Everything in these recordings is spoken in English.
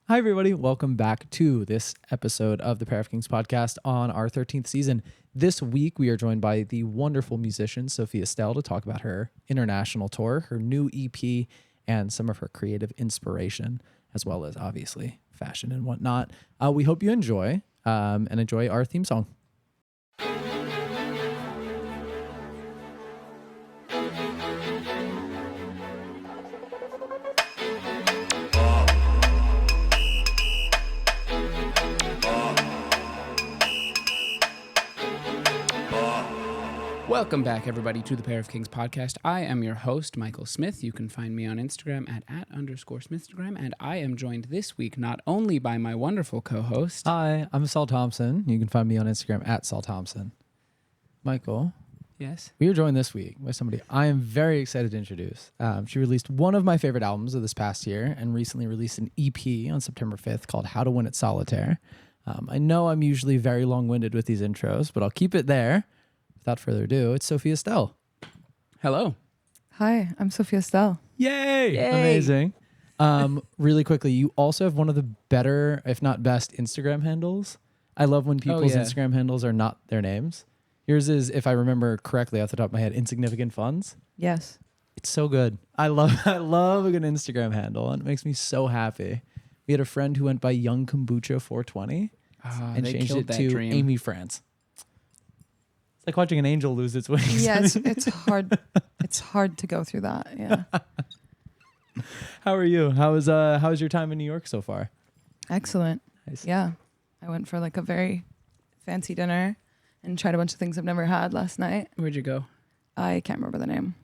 Hi, everybody. Welcome back to this episode of the Pair of Kings podcast on our 13th season. This week, we are joined by the wonderful musician, Sophia Stel, to talk about her international tour, her new EP, and some of her creative inspiration, as well as, obviously, fashion and whatnot. We hope you enjoy and enjoy our theme song. Welcome back, everybody, to the Pair of Kings podcast. I am your host, Michael Smith. You can find me on Instagram at_Smithstagram, and I am joined this week not only by my wonderful co-host. Hi, I'm Saul Thompson. You can find me on Instagram at Saul Thompson. Michael. Yes? We are joined this week by somebody I am very excited to introduce. She released one of my favorite albums of this past year and recently released an EP on September 5th called How to Win at Solitaire. I know I'm usually very long-winded with these intros, but I'll keep it there. Without further ado, it's Sophia Stel. Hello. Hi, I'm Sophia Stel. Yay! Yay. Amazing. Really quickly, you also have one of the better, if not best, Instagram handles. I love when people's Instagram handles are not their names. Yours is, if I remember correctly off the top of my head, Insignificant Funds. Yes. It's so good. I love a good Instagram handle, and it makes me so happy. We had a friend who went by Young Kombucha 420 and changed it to dream. Amy France. It's like watching an angel lose its wings. Yes, it's hard. It's hard to go through that. Yeah. How are you? How was your time in New York so far? Excellent. Nice. Yeah. I went for like a very fancy dinner and tried a bunch of things I've never had last night. Where'd you go? I can't remember the name.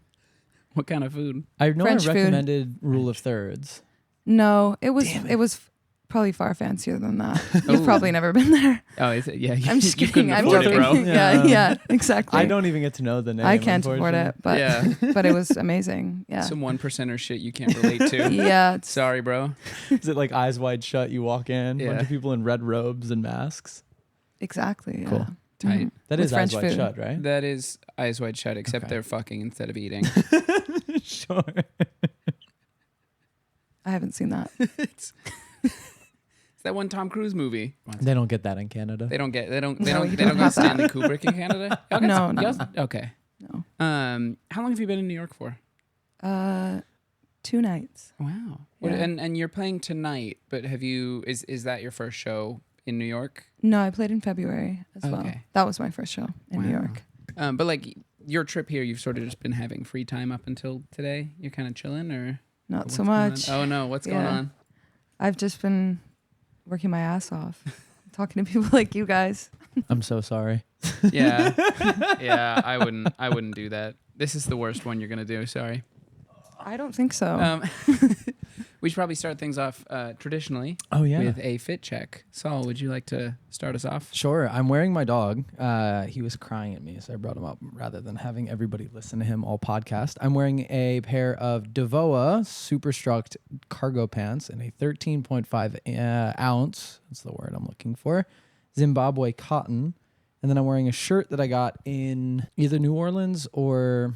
What kind of food? I know French I food. recommended Rule of Thirds. No, it was Damn it. it was probably far fancier than that. You've probably never been there. Oh, is it? Yeah, I'm just you kidding. couldn't I'm afford joking. it, bro. Yeah, exactly. I don't even get to know the name. I can't afford it, but Yeah. but it was amazing. Yeah. Some 1%er shit you can't relate to. Yeah. It's, Sorry, bro. Is it like Eyes Wide Shut? You walk in, Yeah. bunch of people in red robes and masks. exactly. Yeah. Cool. Tight. Mhm. That With is French Eyes Wide food. Shut, right? That is Eyes Wide Shut, except Okay. they're fucking instead of eating. Sure. I haven't seen that. It's that one Tom Cruise movie. They don't get that in Canada. They don't No, go you don't have Stanley Kubrick in Canada. Y'all got No, some- no, y'all- no. Okay. No. How long have you been in New York for? 2 nights. Wow. Yeah. And you're playing tonight, but have you? Is that your first show in New York? No, I played in February as well. Okay. That was my first show in New Wow. York. But like your trip here, you've sort of just been having free time up until today. You're kind of chilling, or Not what's so going on? much. Oh no, what's going Yeah. on? I've just been working my ass off, talking to people like you guys. I'm so sorry. Yeah, yeah. I wouldn't do that. This is the worst one you're gonna do. Sorry. I don't think so. We should probably start things off traditionally Oh, yeah. with a fit check. Saul, would you like to start us off? Sure. I'm wearing my dog. He was crying at me, so I brought him up rather than having everybody listen to him all podcast. I'm wearing a pair of Devoa Superstruct cargo pants and a 13.5 ounce, that's the word I'm looking for, Zimbabwe cotton. And then I'm wearing a shirt that I got in either New Orleans or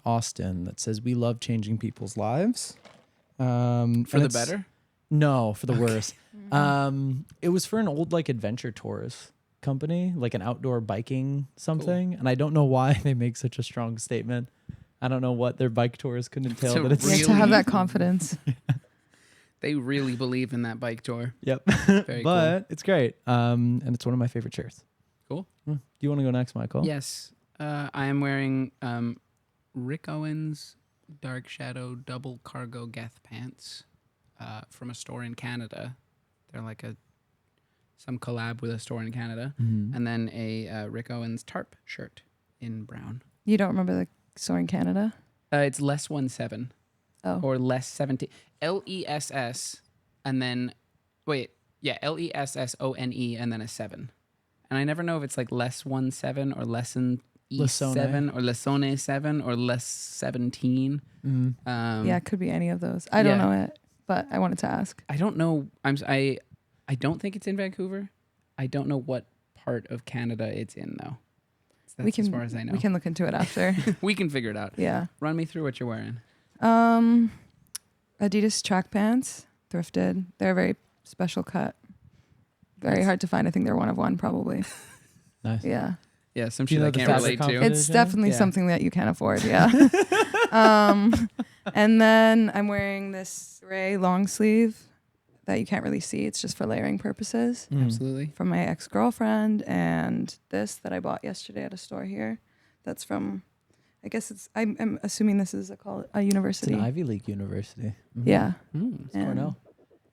Austin that says, "We love changing people's lives." For And the it's- better? No, for the worse. It was for an old like adventure tours company, like an outdoor biking something, and I don't know why they make such a strong statement. I don't know what their bike tours could entail, So but it's You have to really- have that confidence. They really believe in that bike tour. yep. Very But it's great, and it's one of my favorite shirts. Cool. Do you want to go next, Michael? Yes. I am wearing Rick Owens Dark Shadow double cargo Geth pants from a store in Canada. They're like some collab with a store in Canada. Mhm. And then a Rick Owens tarp shirt in brown. You don't remember the store in Canada? It's less 17 Oh. or less 17. LESS and then LESSONE and then a 7. And I never know if it's like less 17 or lesson Lessone. E7 or Lessone 7 or less 17. Mhm. Yeah, it could be any of those. I don't yeah. know it, but I wanted to ask. I don't know. I don't think it's in Vancouver. I don't know what part of Canada it's in though. That's as far as I know. We can look into it after. We can figure it out. Yeah. Run me through what you're wearing. Adidas track pants, thrifted. They're very special cut. Very hard to find. I think they're one of one, probably. Nice. Yeah. Yeah, some Do you shit know I the can't fabric relate to. company? It's definitely Yeah. something that you can't afford. Yeah. And then I'm wearing this gray long sleeve that you can't really see. It's just for layering purposes. Absolutely. From my ex-girlfriend, and this that I bought yesterday at a store here. That's from, I guess it's, I'm assuming this is a It's university. an Ivy League university. Mhm. Yeah. Mm. And Cornell.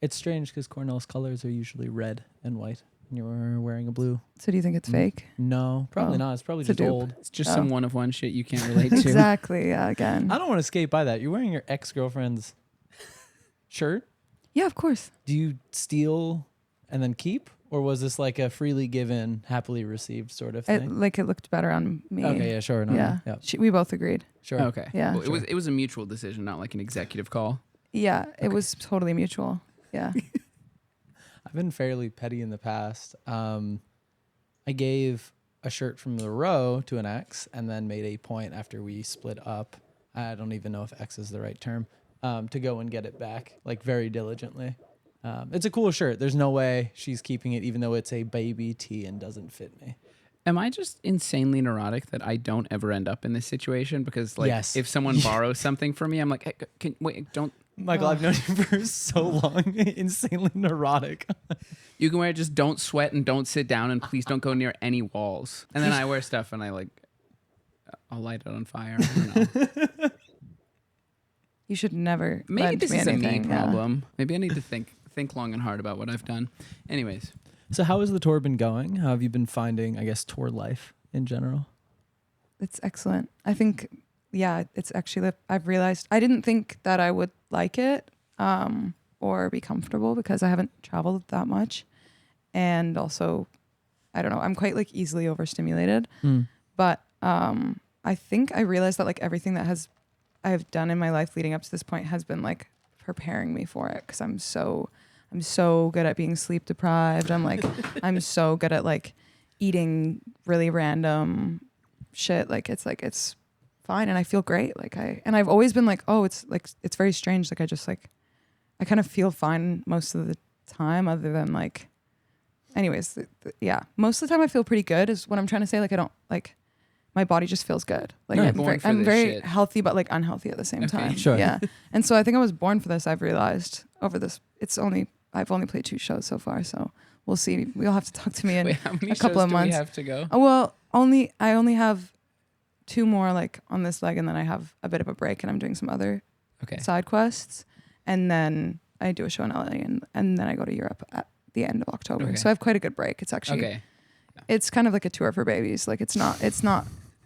It's strange because Cornell's colors are usually red and white. And you're wearing a blue. So do you think it's fake? No, probably Oh, not. It's probably it's a just dupe. old. It's just Oh. some one of one shit you can't relate to. Exactly. Yeah. Again. I don't want to skate by that. You're wearing your ex-girlfriend's shirt. Yeah, of course. Do you steal and then keep? Or was this like a freely given, happily received sort of thing? It looked better on me. Okay, yeah, sure. No, Yeah. yeah, We both agreed. sure. Okay. Yeah. Well, it was a mutual decision, not like an executive call. Yeah. It was totally mutual. Yeah. I've been fairly petty in the past. I gave a shirt from the row to an ex and then made a point after we split up. I don't even know if ex is the right term, to go and get it back, like very diligently. It's a cool shirt. There's no way she's keeping it, even though it's a baby tee and doesn't fit me. Am I just insanely neurotic that I don't ever end up in this situation? Because like, Yes. if someone borrows something from me, I'm like, hey, wait, don't. Michael, I've known you for so long. Insanely neurotic. You can wear it. Just don't sweat and don't sit down, and please don't go near any walls. And then I wear stuff and I'll light it on fire. I don't know. You should never. Maybe lend this me is a anything. me problem. Maybe I need to think long and hard about what I've done. Anyways, So how has the tour been going? How have you been finding, I guess, tour life in general? It's excellent. I think, yeah, it's actually, I've realized I didn't think that I would like it or be comfortable because I haven't traveled that much. And also, I don't know, I'm quite like easily overstimulated. But I think I realized that like everything that I have done in my life leading up to this point has been like preparing me for it because I'm so good at being sleep deprived. I'm so good at like eating really random shit. It's fine and I feel great. And I've always been like, oh, it's very strange. Like I kind of feel fine most of the time other than like, anyways, yeah. Most of the time I feel pretty good is what I'm trying to say. Like I don't like, my body just feels good. Like I'm very healthy, but like unhealthy at the same time. Sure. Yeah. And so I think I was born for this. I've realized over this, I've only played 2 shows so far. So we'll see. We'll have to talk to me in wait, how many a couple shows of do months. we have to go? Oh, well, I only have 2 more like on this leg, and then I have a bit of a break, and I'm doing some other side quests, and then I do a show in LA, and then I go to Europe at the end of October. Okay. So I have quite a good break. It's actually it's kind of like a tour for babies. Like it's not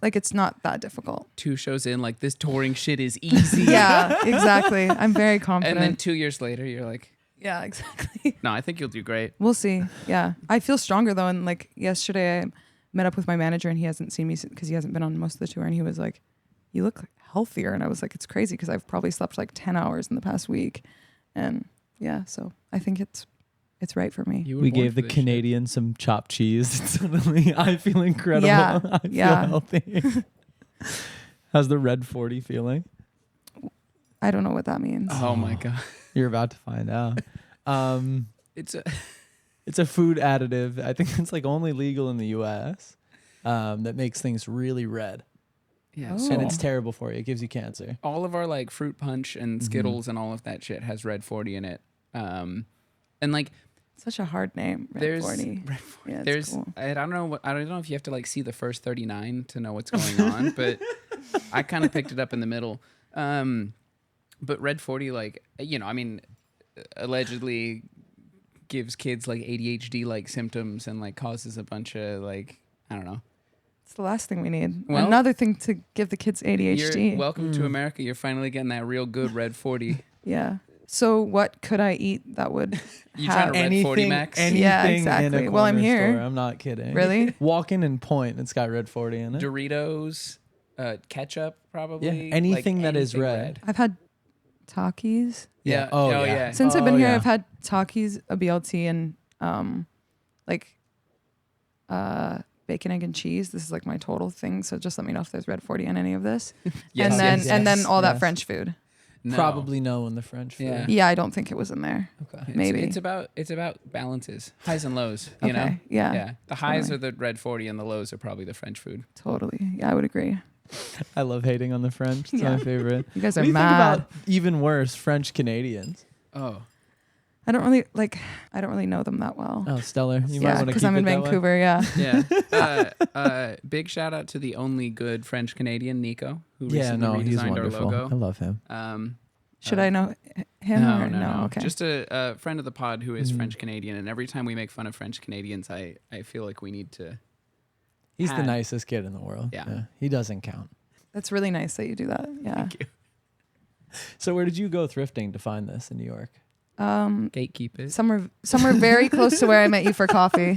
that difficult. 2 shows in, like this touring shit is easy. Yeah, exactly. I'm very confident. And then 2 years later, you're like, yeah, exactly. no, I think you'll do great. We'll see. Yeah. I feel stronger though. And like yesterday I met up with my manager and he hasn't seen me because he hasn't been on most of the tour. And he was like, you look healthier. And I was like, it's crazy because I've probably slept like 10 hours in the past week. And yeah, so I think it's right for me. We gave the Canadian some chopped cheese. And suddenly I feel incredible. Yeah, I feel healthy. How's the Red 40 feeling? I don't know what that means. Oh my God. You're about to find out. It's a food additive. I think it's like only legal in the US that makes things really red. Yeah. Oh. So And it's terrible for you. It gives you cancer. all of our like fruit punch and Skittles and all of that shit has Red 40 in it. And like Such a hard name. there's Red 40. Red 40. Yeah, it's There's cool. I don't know if you have to like see the first 39 to know what's going on, but I kind of picked it up in the middle. But Red 40, like, you know, I mean, allegedly gives kids like ADHD like symptoms and like causes a bunch of like, I don't know. It's the last thing we need. Well, Another thing to give the kids ADHD. You're welcome to America. You're finally getting that real good Red 40. Yeah. So what could I eat that would You trying to Red 40 max? Anything Yeah, in exactly. a Well, I'm corner here. store. I'm not kidding. Really? Walk in and point. It's got Red 40 in it. Doritos, ketchup, probably. Yeah, anything like that is anything red. I've had Takis. Yeah. Oh, Oh, yeah. yeah. Since I've been here, yeah. I've had Takis, a BLT, and bacon, egg, and cheese. This is like my total thing. So just let me know if there's Red 40 on any of this. Yes, and then yes, and then yes, all that yes. French food. No. probably know in the French food. Yeah. Yeah, I don't think it was in there. Okay. Maybe. It's about balances, highs and lows. You know. Okay. Yeah. Yeah. The highs Totally. are the red 40, and the lows are probably the French food. Totally. Yeah, I would agree. I love hating on the French. It's Yeah. my favorite. You guys What are do you think mad. about even worse French Canadians? Oh. I don't really know them that well. Oh, stellar. You might Yeah, want to because keep I'm in it that way. Vancouver. Yeah. Yeah. Big shout out to the only good French Canadian, Nico, who Yeah, recently no, he's redesigned our wonderful. I logo. love him. Should I know him or no? Okay. Just a friend of the pod who is Mhm. French Canadian, and every time we make fun of French Canadians, I feel like we need to. He's the Had. nicest kid in the world. Yeah. He doesn't count. That's really nice that you do that. Yeah. Thank you. So where did you go thrifting to find this in New York? Gatekeep it. Somewhere very close to where I met you for coffee.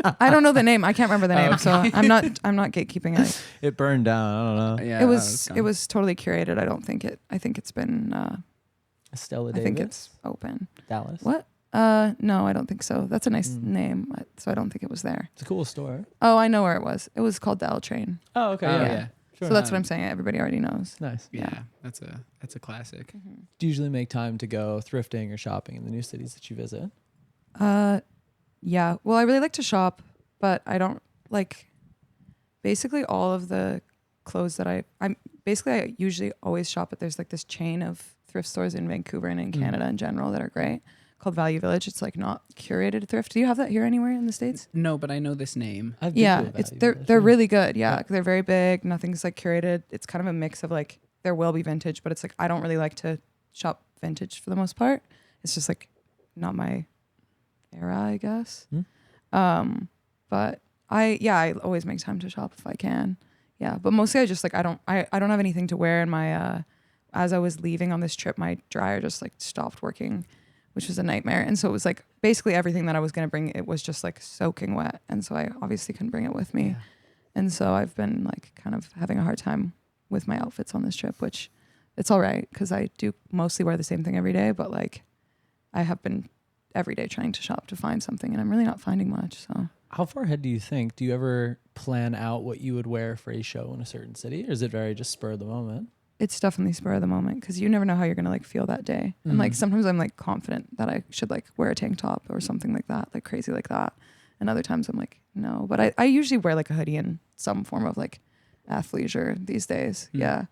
I don't know the name. I can't remember the name, so I'm not gatekeeping it. It burned down. I don't know. Yeah, It that was totally curated. I think it's been Stella I Davis. think it's open. Dallas. What? No, I don't think so. That's a nice Mm. name, so I don't think it was there. It's a cool store. Oh, I know where it was. It was called the L Train. Oh, okay. Oh, yeah. yeah. Sure. So that's what I'm saying. Everybody already knows. Nice. Yeah, that's a classic. Do you usually make time to go thrifting or shopping in the new cities that you visit? Yeah. Well, I really like to shop, but I don't like basically all of the clothes that I usually always shop at. There's like this chain of thrift stores in Vancouver and in Canada in general that are great called Value Village. It's like not curated thrift. Do you have that here anywhere in the States? No, but I know this name. I've been Yeah, to a it's Value Village, they're yeah. really good. Yeah, they're very big. Nothing's like curated. It's kind of a mix of like there will be vintage, but it's like I don't really like to shop vintage for the most part. It's just like not my era, I guess. But I always make time to shop if I can. Yeah, but mostly I just like I don't have anything to wear in my as I was leaving on this trip, my dryer just like stopped working, which was a nightmare. And so it was like basically everything that I was going to bring, it was just like soaking wet. And so I obviously couldn't bring it with me. Yeah. And so I've been like kind of having a hard time with my outfits on this trip, which it's all right because I do mostly wear the same thing every day. But like I have been every day trying to shop to find something and I'm really not finding much. So How far ahead do you think? Do you ever plan out what you would wear for a show in a certain city, or is it very just spur of the moment? it's definitely spur of the moment because you never know how you're going to like feel that day. And like sometimes I'm like confident that I should like wear a tank top or something like that, like crazy like that. And other times I'm like, no, but I usually wear like a hoodie and some form of like athleisure these days. Yeah.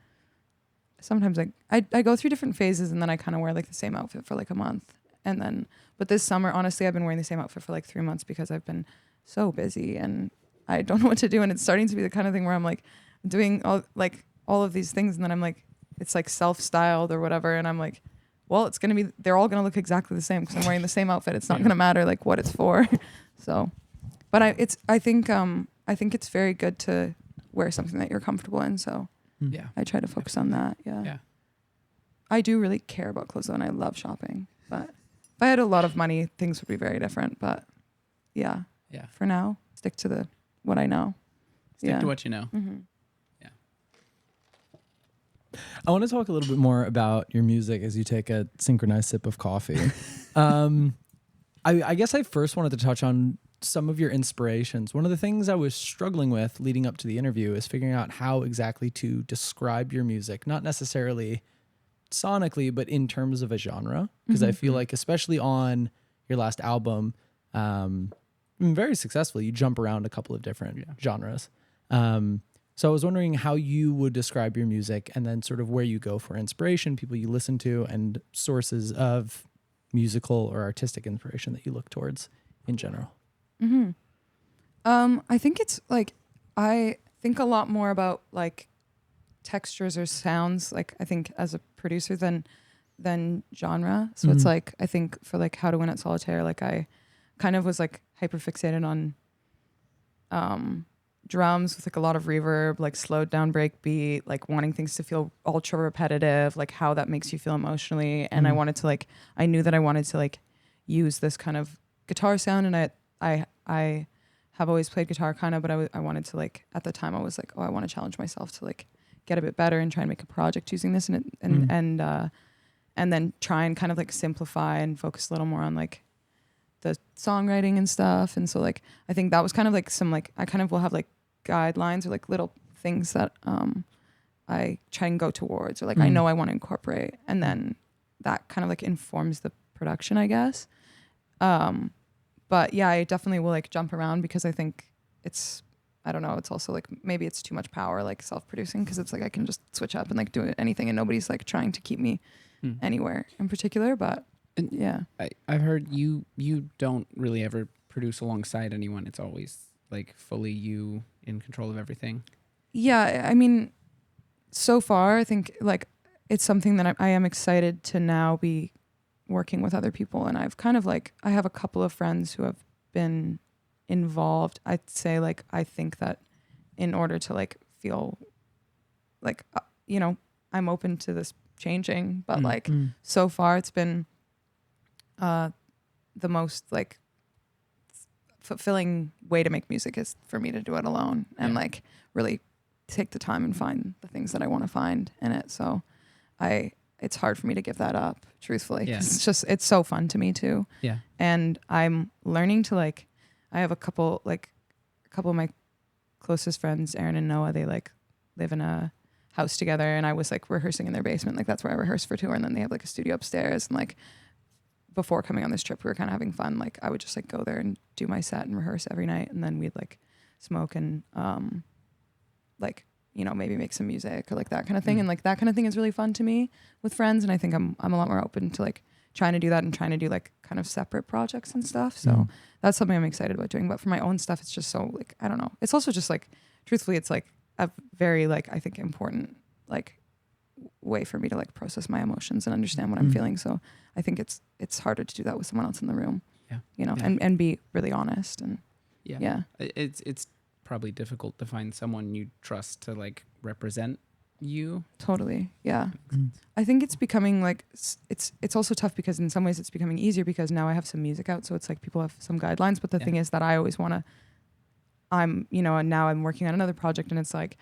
Sometimes I go through different phases and then I kind of wear like the same outfit for like a month. And then, but this summer, honestly, I've been wearing the same outfit for like 3 months because I've been so busy and I don't know what to do. And it's starting to be the kind of thing where I'm like doing all of these things. And then I'm like, it's like self-styled or whatever. And I'm like, well, it's going to be, they're all going to look exactly the same because I'm wearing the same outfit. It's not going to matter like what it's for. So, but I think it's very good to wear something that you're comfortable in. So Yeah. I try to focus on that. Yeah. Yeah. I do really care about clothes though, and I love shopping. But if I had a lot of money, things would be very different. But yeah. Yeah. For now, stick to what I know. Stick to what you know. Mm-hmm. I want to talk a little bit more about your music as you take a synchronized sip of coffee. I guess I first wanted to touch on some of your inspirations. One of the things I was struggling with leading up to the interview is figuring out how exactly to describe your music, not necessarily sonically, but in terms of a genre. Because I feel like, especially on your last album, very successfully, you jump around a couple of different genres. So I was wondering how you would describe your music and then sort of where you go for inspiration, people you listen to, and sources of musical or artistic inspiration that you look towards in general. I think it's like, I think a lot more about like textures or sounds, like I think as a producer than genre. So it's like, I think for like How to Win at Solitaire, like I kind of was like hyper fixated on drums with like a lot of reverb, like slowed down break beat, like wanting things to feel ultra repetitive, like how that makes you feel emotionally. And I wanted to like, I knew that I wanted to like use this kind of guitar sound, and I have always played guitar kind of, but I wanted to like, at the time I was like, oh, I want to challenge myself to like get a bit better and try and make a project using this and then try and kind of like simplify and focus a little more on like the songwriting and stuff. And so like, I think that was kind of like some like, I kind of will have like guidelines or like little things that I try and go towards, or like I know I want to incorporate, and then that kind of like informs the production, I guess. But yeah, I definitely will like jump around because I think I don't know, it's also like maybe it's too much power, like self-producing, because it's like I can just switch up and like do anything and nobody's like trying to keep me anywhere in particular. But and yeah, I've heard you don't really ever produce alongside anyone. It's always like fully you in control of everything. Yeah, I mean, so far I think like it's something that I am excited to now be working with other people, and I've kind of like I have a couple of friends who have been involved. I'd say like I think that in order to like feel like you know, I'm open to this changing, but like so far it's been the most like fulfilling way to make music is for me to do it alone and like really take the time and find the things that I want to find in it. So it's hard for me to give that up, truthfully. Yeah. It's so fun to me too. Yeah. And I'm learning to like, I have a couple of my closest friends, Aaron and Noah, they like live in a house together, and I was like rehearsing in their basement. Like that's where I rehearse for tour. And then they have like a studio upstairs, and like before coming on this trip, we were kind of having fun. Like I would just like go there and do my set and rehearse every night. And then we'd like smoke and like, you know, maybe make some music or like that kind of thing. And like that kind of thing is really fun to me with friends. And I think I'm a lot more open to like trying to do that and trying to do like kind of separate projects and stuff. So that's something I'm excited about doing. But for my own stuff, it's just so like, I don't know. It's also just like, truthfully, it's like a very like, I think important like way for me to like process my emotions and understand what I'm feeling. So I think it's harder to do that with someone else in the room, you know, and be really honest. And it's probably difficult to find someone you trust to like represent you. Totally. Yeah. I think it's becoming like, it's also tough because in some ways it's becoming easier because now I have some music out. So it's like people have some guidelines, but the thing is that I always want to, you know, and now I'm working on another project, and it's like,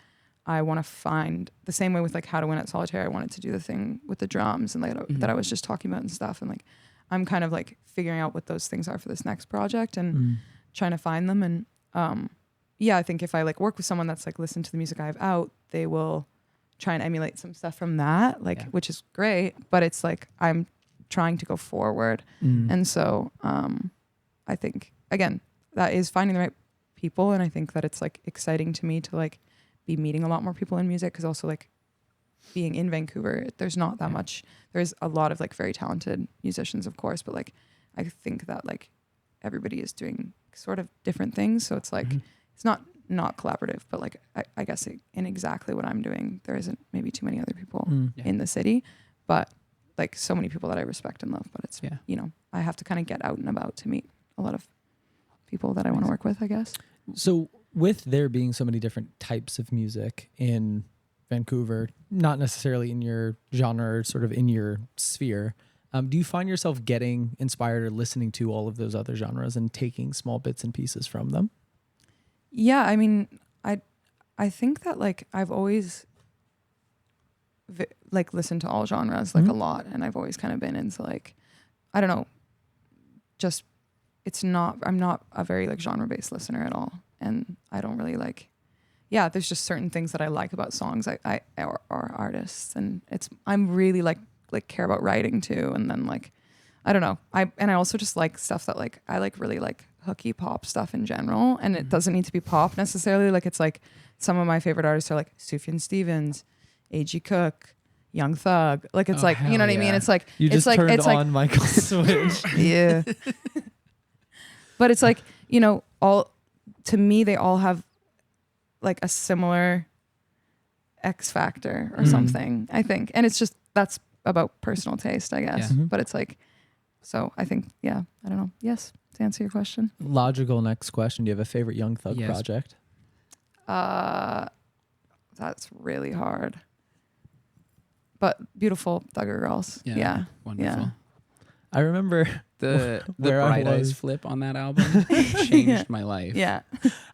I want to find the same way with like How to Win at Solitaire. I wanted to do the thing with the drums and like that I was just talking about and stuff. And like, I'm kind of like figuring out what those things are for this next project and trying to find them. And I think if I like work with someone that's like listened to the music I have out, they will try and emulate some stuff from that, like, which is great, but it's like, I'm trying to go forward. And so I think, again, that is finding the right people. And I think that it's like exciting to me to like be meeting a lot more people in music, because also like being in Vancouver, there's not that much. There's a lot of like very talented musicians, of course, but like I think that like everybody is doing sort of different things. So it's like it's not collaborative, but like I guess in exactly what I'm doing, there isn't maybe too many other people in the city, but like so many people that I respect and love. But it's you know, I have to kind of get out and about to meet a lot of people that I want to work with, I guess. So with there being so many different types of music in Vancouver, not necessarily in your genre or sort of in your sphere, do you find yourself getting inspired or listening to all of those other genres and taking small bits and pieces from them? Yeah, I mean, I think that like I've always like listened to all genres like a lot, and I've always kind of been into like, I don't know, just I'm not a very like genre-based listener at all. And I don't really like, there's just certain things that I like about songs or artists. And I'm really like care about writing too. And then like, I don't know. I also just like stuff that like, I like really like hooky pop stuff in general. And it doesn't need to be pop necessarily. Like it's like some of my favorite artists are like Sufjan Stevens, A.G. Cook, Young Thug. Like it's like, you know what I mean? It's like, you just it's like, turned it's on like, Michael Switch. Yeah. But it's like, you know, to me, they all have like a similar X factor or something, I think. And it's just, that's about personal taste, I guess. But it's like, so I think, I don't know. Yes, to answer your question. Logical next question. Do you have a favorite Young Thug project? That's really hard. But Beautiful Thugger Girls. Yeah. Wonderful. Yeah. I remember the Bright Eyes flip on that album changed my life. Yeah.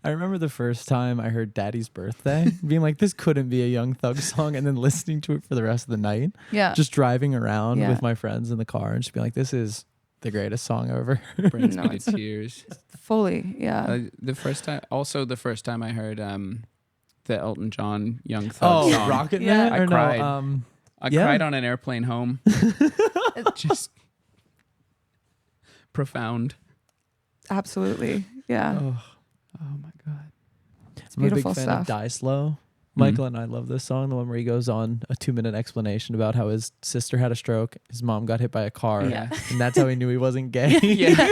I remember the first time I heard Daddy's Birthday being like, this couldn't be a Young Thug song, and then listening to it for the rest of the night. Yeah. Just driving around with my friends in the car and just being like, this is the greatest song I've ever heard. Brings me to tears. Fully, yeah. The first time I heard the Elton John Young Thug song. Rocket Yeah. Man? I Or cried. No, I yeah. cried on an airplane home. Just profound. Absolutely. Yeah. oh, Oh my god. It's I'm a big beautiful fan stuff. of Die Slow. Michael and I love this song, the one where he goes on a 2-minute explanation about how his sister had a stroke, his mom got hit by a car, Yeah. and that's how he knew he wasn't gay. Yeah.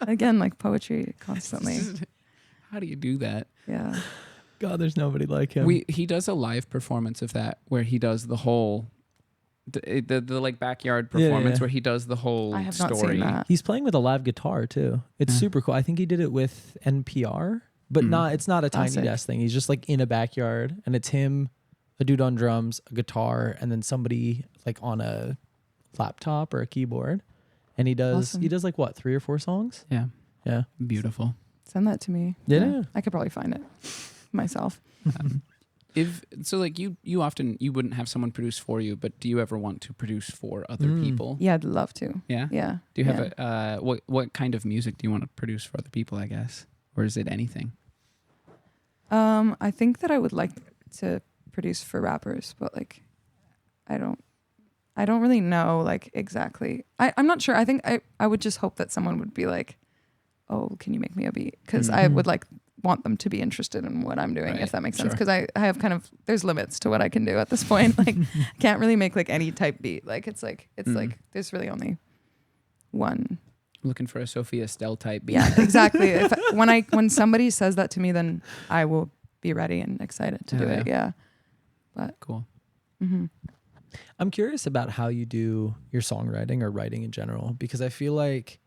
Again, like poetry constantly. How do you do that? Yeah. God, there's nobody like him. He does a live performance of that where he does the whole the like backyard performance yeah. where he does the whole I have story. not seen that. He's playing with a live guitar too. It's Yeah. super cool. I think he did it with NPR, but it's not a Tiny Classic. Desk thing. He's just like in a backyard, and it's him, a dude on drums, a guitar, and then somebody like on a laptop or a keyboard. And he does Awesome. like what, 3 or 4 songs? Yeah. Yeah. Beautiful. Send that to me. Yeah. I could probably find it myself. If so, like you often you wouldn't have someone produce for you, but do you ever want to produce for other people? Yeah, I'd love to. Yeah. Yeah. Do you have yeah. a what kind of music do you want to produce for other people? I guess, or is it anything? I think that I would like to produce for rappers, but like, I don't really know like exactly. I'm not sure. I think I would just hope that someone would be like, oh, can you make me a beat? Because I would like want them to be interested in what I'm doing, Right, if that makes sense. sure. Because I have kind of, there's limits to what I can do at this point. Like, can't really make like any type beat. Like it's like there's really only one. Looking for a Sophia Stel type beat. Yeah, exactly. When somebody says that to me, then I will be ready and excited to do it. Yeah. But Cool. I'm curious about how you do your songwriting or writing in general, because I feel like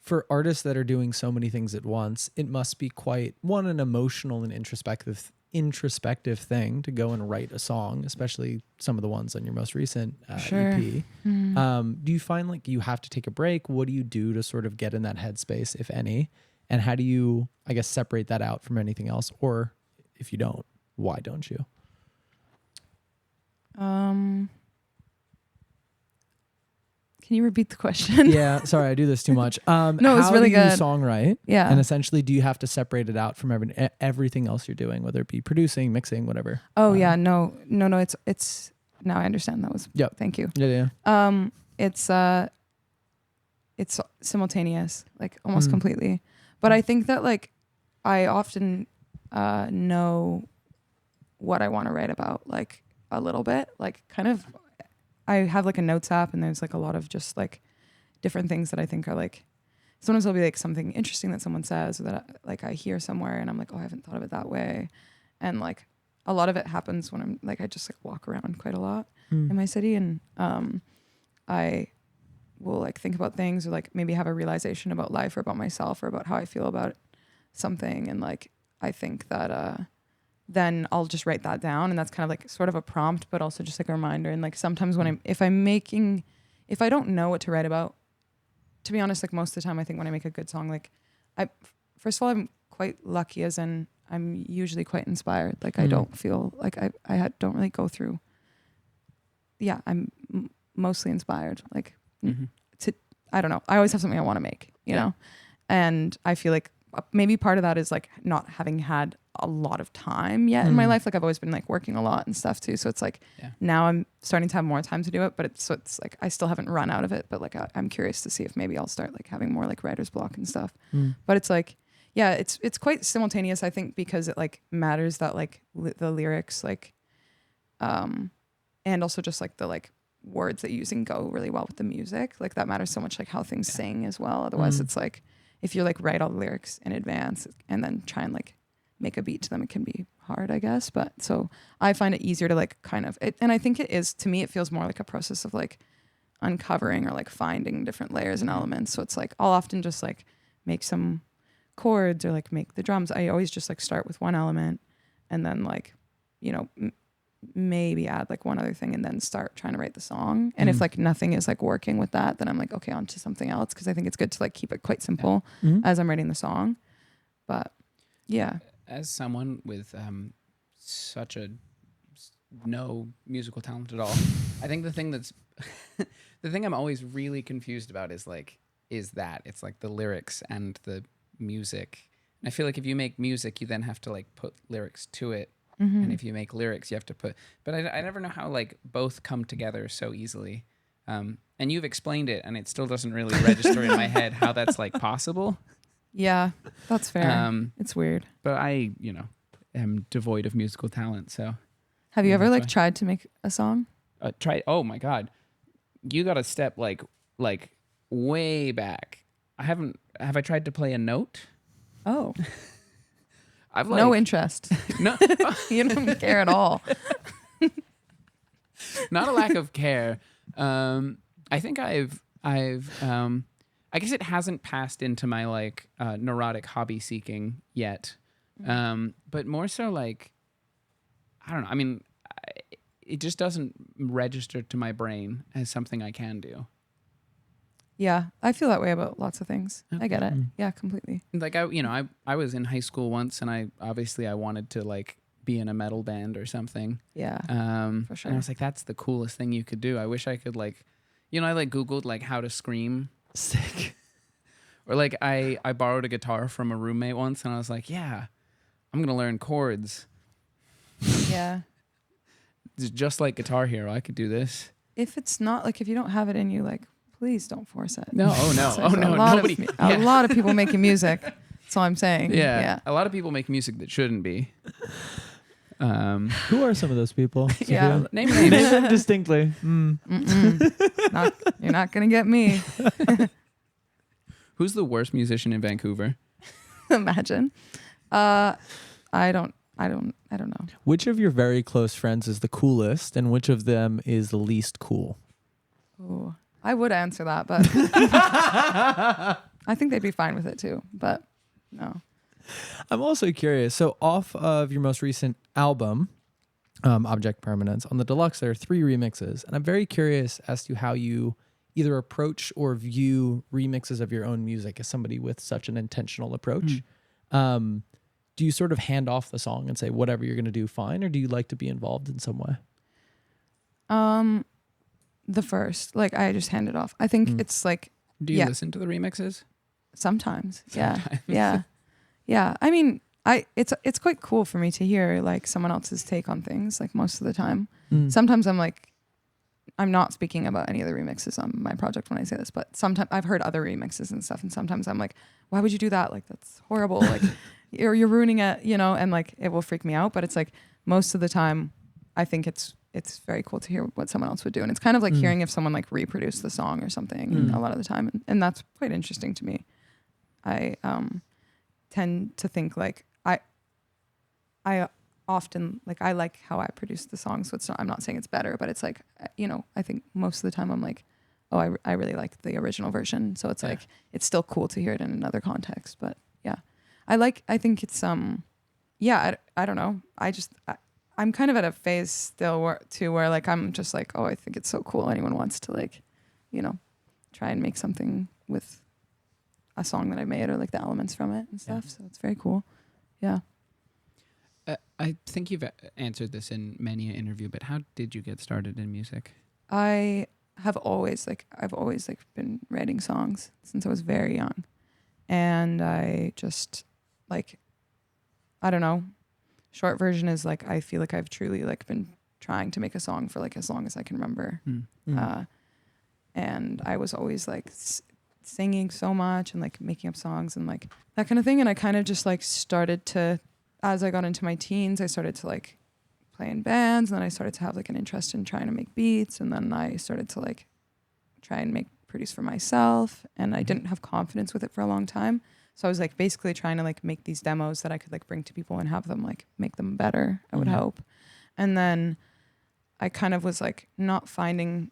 for artists that are doing so many things at once, it must be quite an emotional and introspective thing to go and write a song, especially some of the ones on your most recent Sure. EP. Do you find like you have to take a break? What do you do to sort of get in that headspace, if any? And how do you, I guess, separate that out from anything else? Or if you don't, why don't you? Can you repeat the question? Yeah, sorry, I do this too much. No, it's how really do you good. songwrite? Yeah. And essentially, do you have to separate it out from everything else you're doing, whether it be producing, mixing, whatever? Oh yeah, no. It's now I understand. That was Yep. Thank you. Yeah. It's simultaneous, like almost completely. But I think that like I often know what I want to write about, like a little bit, like kind of. I have like a notes app, and there's like a lot of just like different things that I think are like. Sometimes it'll be like something interesting that someone says, or that like I hear somewhere, and I'm like, oh, I haven't thought of it that way, and like a lot of it happens when I'm like I just like walk around quite a lot in my city, and I will like think about things, or like maybe have a realization about life or about myself or about how I feel about something, and like I think that then I'll just write that down, and that's kind of like sort of a prompt, but also just like a reminder. And like sometimes when if I don't know what to write about, to be honest, like most of the time I think when I make a good song, like first of all, I'm quite lucky, as in I'm usually quite inspired. Like I don't feel like I don't really go through. Yeah, I'm mostly inspired. Like I don't know. I always have something I want to make, you know? And I feel like maybe part of that is like not having had a lot of time yet in my life. Like I've always been like working a lot and stuff too. So it's like now I'm starting to have more time to do it, but it's like I still haven't run out of it. But like I'm curious to see if maybe I'll start like having more like writer's block and stuff. But it's like, yeah, it's quite simultaneous, I think, because it like matters that like the lyrics like, and also just like the like words that you using go really well with the music. Like that matters so much, like how things sing as well. Otherwise it's like, if you like write all the lyrics in advance and then try and like make a beat to them, it can be hard, I guess. But so I find it easier to like kind of, and I think it is, to me, it feels more like a process of like uncovering or like finding different layers and elements. So it's like, I'll often just like make some chords or like make the drums. I always just like start with one element and then like, you know, maybe add like one other thing and then start trying to write the song. And if like nothing is like working with that, then I'm like, okay, on to something else. Cause I think it's good to like keep it quite simple as I'm writing the song. But yeah. As someone with such a no musical talent at all, I think the thing that's the thing I'm always really confused about is that it's like the lyrics and the music I feel like if you make music, you then have to like put lyrics to it. Mm-hmm. And if you make lyrics, you have to put, but I never know how like both come together so easily. And you've explained it and it still doesn't really register in my head how that's like possible. Yeah, that's fair. It's weird. But I, am devoid of musical talent. So have you ever that's like why. tried to make a song? Oh my God. You got to step like way back. Have I tried to play a note? Oh, I've no interest. No, You don't care at all. not a lack of care. I think I guess it hasn't passed into my like neurotic hobby seeking yet. But more so like, I don't know. I mean, it just doesn't register to my brain as something I can do. Yeah, I feel that way about lots of things. I get it. Yeah, completely. Like I was in high school once, and I wanted to like be in a metal band or something. Yeah, for sure. And I was like, that's the coolest thing you could do. I wish I could like, I like Googled like how to scream. Sick. Or like I borrowed a guitar from a roommate once, and I was like, yeah, I'm gonna learn chords. Yeah. It's just like Guitar Hero. I could do this. If it's not like, if you don't have it in you, like, please don't force it. No, oh no, There's no, nobody. A lot of people making music. That's all I'm saying. Yeah, a lot of people make music that shouldn't be. Who are some of those people? Yeah. Name Name names. them distinctly. You're not gonna get me. Who's the worst musician in Vancouver? Imagine. I don't know. Which of your very close friends is the coolest, and which of them is the least cool? Ooh, I would answer that, but I think they'd be fine with it too. But no. I'm also curious. So, off of your most recent album, Object Permanence, on the deluxe, there are 3 remixes, and I'm very curious as to how you either approach or view remixes of your own music as somebody with such an intentional approach. Do you sort of hand off the song and say, whatever you're going to do, fine? Or do you like to be involved in some way? The first, like, I just hand it off. I think it's like, Do you listen to the remixes? sometimes. Yeah. Yeah. I mean, it's quite cool for me to hear like someone else's take on things, like most of the time. Sometimes I'm like, I'm not speaking about any of the remixes on my project when I say this, but sometimes I've heard other remixes and stuff, and sometimes I'm like, why would you do that? Like, that's horrible. Like, you're ruining it, and like it will freak me out. But it's like most of the time, I think it's very cool to hear what someone else would do, and it's kind of like hearing if someone like reproduced the song or something a lot of the time, and that's quite interesting to me. I tend to think like I often like I like how I produce the song, so it's not, I'm not saying it's better, but it's like I think most of the time I'm like, oh, I really like the original version, so it's like it's still cool to hear it in another context. But yeah, I think it's I don't know, I'm kind of at a phase still where like I'm just like, oh, I think it's so cool anyone wants to like try and make something with a song that I made or like the elements from it and stuff. So it's very cool. Yeah. I think you've answered this in many an interview, but how did you get started in music? I've always been writing songs since I was very young. And I just like, I don't know, short version is like, I feel like I've truly like been trying to make a song for like as long as I can remember. And I was always like singing so much and like making up songs and like that kind of thing. And I kind of just like started to, as I got into my teens, I started to like play in bands, and then I started to have like an interest in trying to make beats, and then I started to like try and produce for myself, and I didn't have confidence with it for a long time. So I was like basically trying to like make these demos that I could like bring to people and have them like make them better, I would hope. And then I kind of was like not finding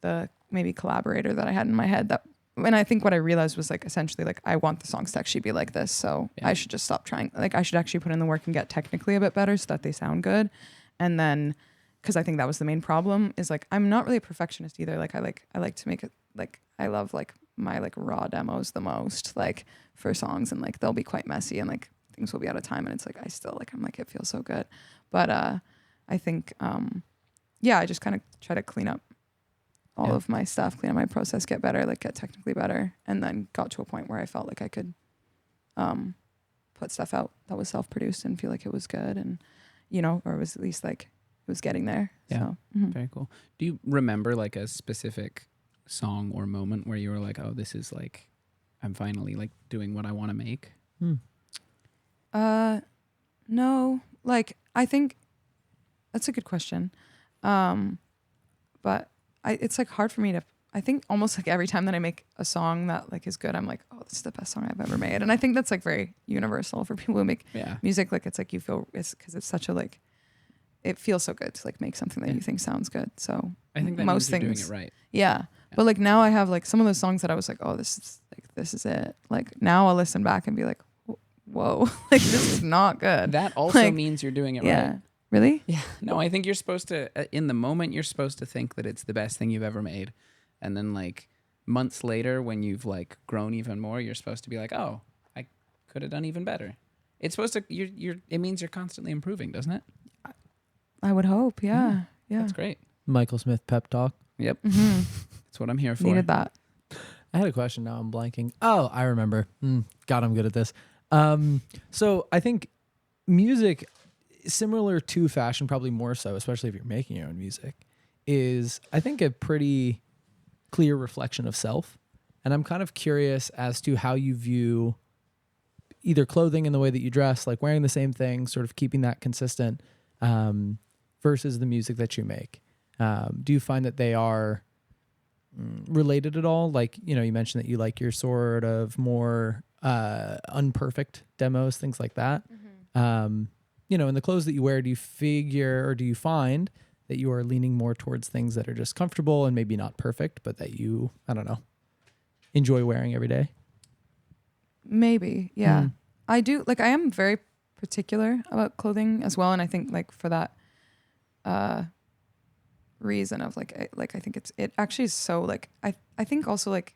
the maybe collaborator that I had in my head and I think what I realized was like essentially like I want the songs to actually be like this, so I should just stop trying. Like I should actually put in the work and get technically a bit better so that they sound good. And then because I think that was the main problem is like I'm not really a perfectionist either. Like I like to make it like I love like my like raw demos the most, like for songs, and like they'll be quite messy and like things will be out of time, and it's like I still like I'm like it feels so good. But I think I just kind of try to clean up all of my stuff, clean up my process, get better, like get technically better, and then got to a point where I felt like I could put put stuff out that was self-produced and feel like it was good, and or it was at least like it was getting there. Yeah. So Very cool. Do you remember like a specific song or moment where you were like, oh, this is like, I'm finally like doing what I want to make? No, like I think that's a good question. But it's like hard for me to, I think almost like every time that I make a song that like is good, I'm like, oh, this is the best song I've ever made. And I think that's like very universal for people who make music. Like it's like you feel, it's because it's such a like, it feels so good to like make something that you think sounds good. So I think that most means you're things, doing it right. Yeah. But like now I have like some of those songs that I was like, oh, this is it. Like now I'll listen back and be like, whoa, like this is not good. That also like, means you're doing it yeah. right. Really? Yeah. No, I think you're supposed to, in the moment, you're supposed to think that it's the best thing you've ever made. And then like months later, when you've like grown even more, you're supposed to be like, oh, I could have done even better. It's supposed to, it means you're constantly improving, doesn't it? I would hope. Yeah. Yeah. That's great. Michael Smith pep talk. Yep. Mm-hmm. That's what I'm here for. Needed that. I had a question. Now I'm blanking. Oh, I remember. God, I'm good at this. So I think music, similar to fashion, probably more so, especially if you're making your own music, is I think a pretty clear reflection of self. And I'm kind of curious as to how you view either clothing and the way that you dress, like wearing the same thing, sort of keeping that consistent, versus the music that you make. Do you find that they are related at all? Like, you mentioned that you like your sort of more unperfect demos, things like that. Mm-hmm. In the clothes that you wear, do you figure or do you find that you are leaning more towards things that are just comfortable and maybe not perfect, but that you, I don't know, enjoy wearing every day? Maybe, yeah. I do, like I am very particular about clothing as well, and I think like for that reason of like I think it actually is so like I think also like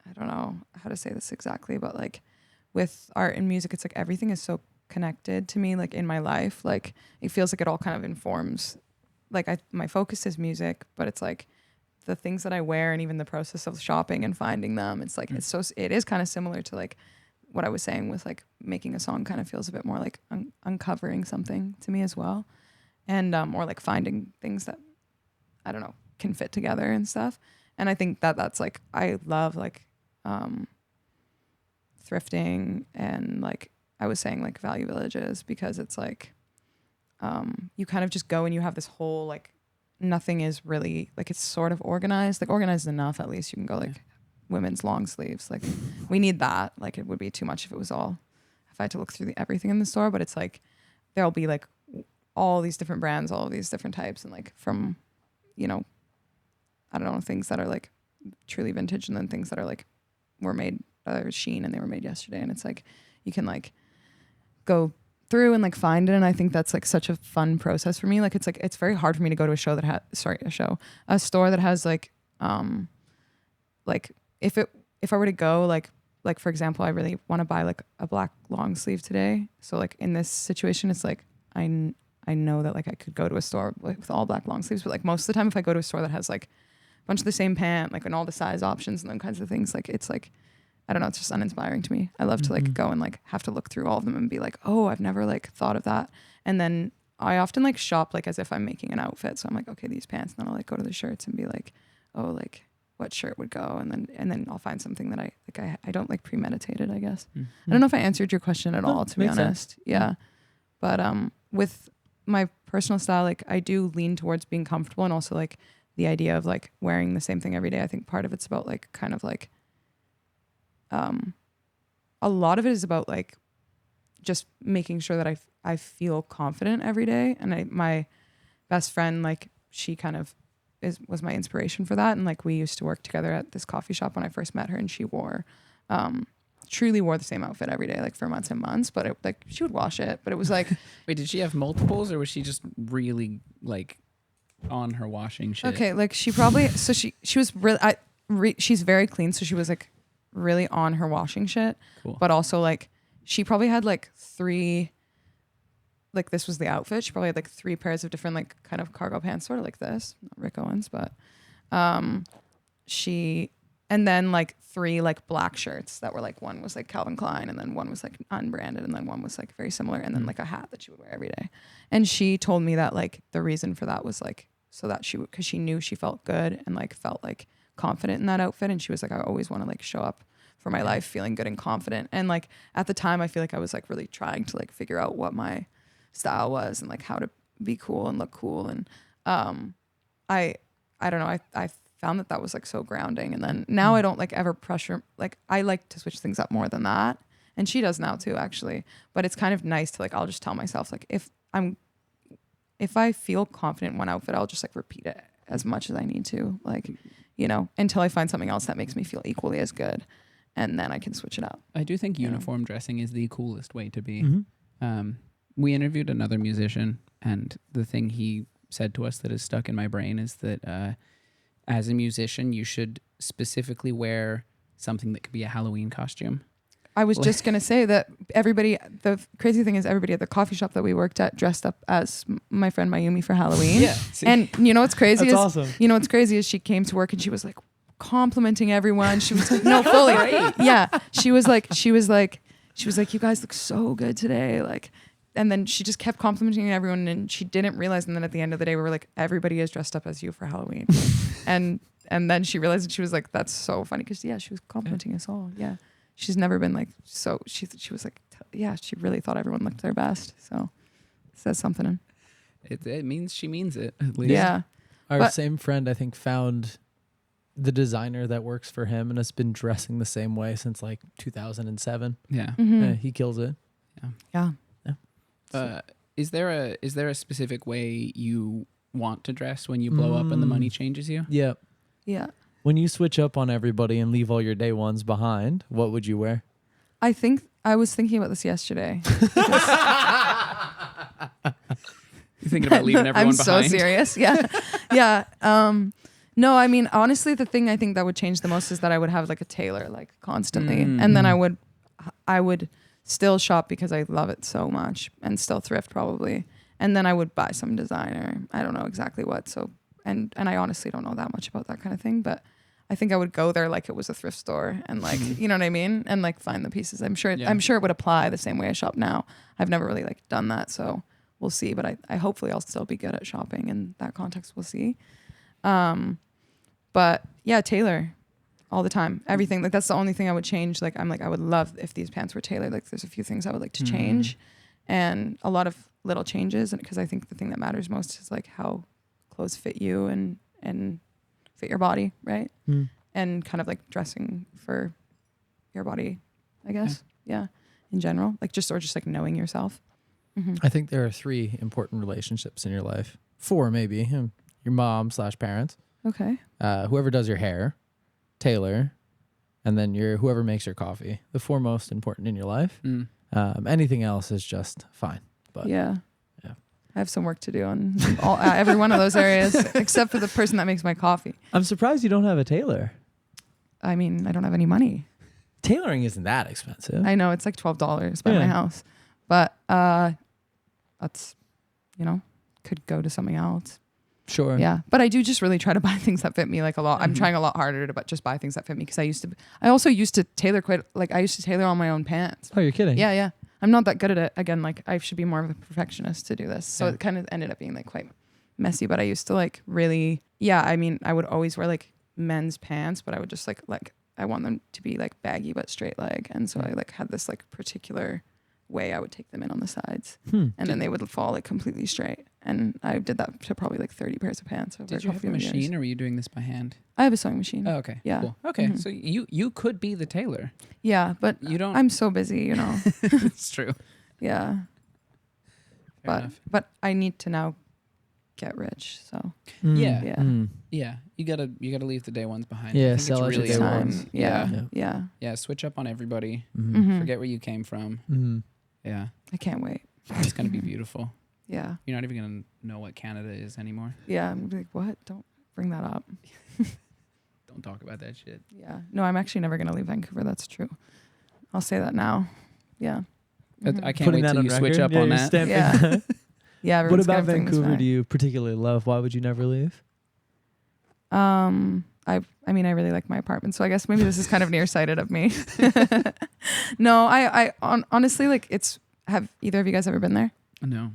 I don't know how to say this exactly, but like with art and music, it's like everything is so connected to me, like in my life. Like it feels like it all kind of informs, like my focus is music, but it's like the things that I wear and even the process of shopping and finding them, it's like it is kind of similar to like what I was saying with like making a song kind of feels a bit more like uncovering something to me as well, and or like finding things that I don't know can fit together and stuff. And I think that's like I love like thrifting and like I was saying like value villages, because it's like you kind of just go and you have this whole like nothing is really like it's sort of organized enough, at least you can go like women's long sleeves, like we need that. Like it would be too much if it was all, if I had to look through everything in the store, but it's like there'll be like all these different brands, all of these different types, and like from I don't know, things that are like truly vintage and then things that are like were made Sheen and they were made yesterday, and it's like you can like go through and like find it. And I think that's like such a fun process for me. Like it's very hard for me to go to a store that a store that has like like if I were to go like for example, I really want to buy like a black long sleeve today. So like in this situation, it's like I know that like I could go to a store with all black long sleeves, but like most of the time if I go to a store that has like a bunch of the same pant, like and all the size options and those kinds of things, like it's like I don't know, it's just uninspiring to me. I love to like go and like have to look through all of them and be like, oh, I've never like thought of that. And then I often like shop like as if I'm making an outfit. So I'm like, okay, these pants, and then I'll like go to the shirts and be like, oh, like what shirt would go, and then I'll find something that I don't like premeditate it, I guess. I don't know if I answered your question at all, to be honest. Sense. Yeah. But with my personal style, like I do lean towards being comfortable, and also like the idea of like wearing the same thing every day. I think part of it's about like kind of like a lot of it is about like just making sure that I feel confident every day. And my best friend, like she kind of was my inspiration for that. And like we used to work together at this coffee shop when I first met her, and she truly wore the same outfit every day, like for months and months, but like she would wash it, but it was like, wait, did she have multiples, or was she just really like on her washing shit? Okay. Like she probably, so she was really, she's very clean. So she was like really on her washing shit, cool. But also like she probably had like three, like this was the outfit, she probably had like 3 pairs of different like kind of cargo pants, sort of like this, not Rick Owens, but she and then like 3 like black shirts that were like, one was like Calvin Klein, and then one was like unbranded, and then one was like very similar, and then like a hat that she would wear every day. And she told me that like the reason for that was like so that she would, because she knew she felt good and like felt like confident in that outfit, and she was like, I always want to like show up for my life feeling good and confident. And like at the time I feel like I was like really trying to like figure out what my style was and like how to be cool and look cool. And I don't know, I found that was like so grounding. And then now I don't like ever pressure, like I like to switch things up more than that, and she does now too actually. But it's kind of nice to like, I'll just tell myself like if I feel confident in one outfit, I'll just like repeat it as much as I need to, like, you know, until I find something else that makes me feel equally as good, and then I can switch it up. I do think uniform dressing is the coolest way to be. We interviewed another musician, and the thing he said to us that has stuck in my brain is that as a musician, you should specifically wear something that could be a Halloween costume. I was just going to say that the crazy thing is everybody at the coffee shop that we worked at dressed up as my friend Mayumi for Halloween. Yeah. And you know what's crazy That's is, awesome. you know what's crazy is she came to work and she was like complimenting everyone. She was like, no, fully. Yeah. She was like, you guys look so good today. Like, and then she just kept complimenting everyone, and she didn't realize. And then at the end of the day, we were like, everybody is dressed up as you for Halloween. and then she realized, and she was like, that's so funny. Cause yeah, she was complimenting us all. Yeah. She's never been like, so she was like, yeah, she really thought everyone looked their best. So it says something. It means she means it, at least. Yeah. Our same friend, I think, found the designer that works for him and has been dressing the same way since like 2007. Yeah. Mm-hmm. Yeah, he kills it. Yeah. Is there a specific way you want to dress when you blow up and the money changes you? Yeah. Yeah. When you switch up on everybody and leave all your day ones behind, what would you wear? I think I was thinking about this yesterday. You thinking about leaving everyone I'm behind? so serious. Yeah. Yeah. No, I mean, honestly, the thing I think that would change the most is that I would have like a tailor like constantly. And then I would still shop because I love it so much, and still thrift probably. And then I would buy some designer. I don't know exactly what. So, and I honestly don't know that much about that kind of thing, but I think I would go there like it was a thrift store and like, you know what I mean? And like find the pieces. I'm sure it would apply the same way I shop now. I've never really like done that. So we'll see, but I hopefully I'll still be good at shopping in that context. We'll see. But yeah, tailor all the time, everything. Like that's the only thing I would change. Like I'm like, I would love if these pants were tailored. Like there's a few things I would like to change, and a lot of little changes. And because I think the thing that matters most is like how clothes fit you and fit your body, right? And kind of like dressing for your body, I guess. Yeah. In general, like just like knowing yourself. I think there are 3 important relationships in your life. 4 maybe. Your mom / parents. Okay. Whoever does your hair, tailor, and then whoever makes your coffee. The 4 most important in your life. Anything else is just fine. But yeah. I have some work to do on every one of those areas, except for the person that makes my coffee. I'm surprised you don't have a tailor. I mean, I don't have any money. Tailoring isn't that expensive. I know it's like $12 by my house, but that's, could go to something else. Sure. Yeah, but I do just really try to buy things that fit me like a lot. I'm trying a lot harder to just buy things that fit me, because I also used to tailor I used to tailor all my own pants. Oh, you're kidding? Yeah. I'm not that good at it. Again, like I should be more of a perfectionist to do this. So it kind of ended up being like quite messy, but I used to like really, I mean, I would always wear like men's pants, but I would just like I want them to be like baggy but straight leg. And so I like had this like particular way I would take them in on the sides, and then they would fall like completely straight. And I did that to probably like 30 pairs of pants. Did you have a machine, or were you doing this by hand? I have a sewing machine. Oh, okay. Yeah. Cool. Okay. So you could be the tailor. Yeah, but you don't. I'm so busy, It's true. Yeah. Fair enough. But I need to now get rich. So Yeah. You gotta leave the day ones behind. Yeah, I think sell it's out your really day important. ones. Yeah. Yeah. Switch up on everybody. Mm-hmm. Forget where you came from. Yeah. I can't wait. It's gonna be beautiful. Yeah. You're not even gonna know what Canada is anymore. Yeah. I'm like, what? Don't bring that up. Don't talk about that shit. Yeah. No, I'm actually never gonna leave Vancouver. That's true. I'll say that now. Yeah. I can't wait till you switch up on that. Yeah. Yeah. What about Vancouver do you particularly love? Why would you never leave? I mean, I really like my apartment, so I guess maybe this is kind of nearsighted of me. No, honestly, like have either of you guys ever been there? No.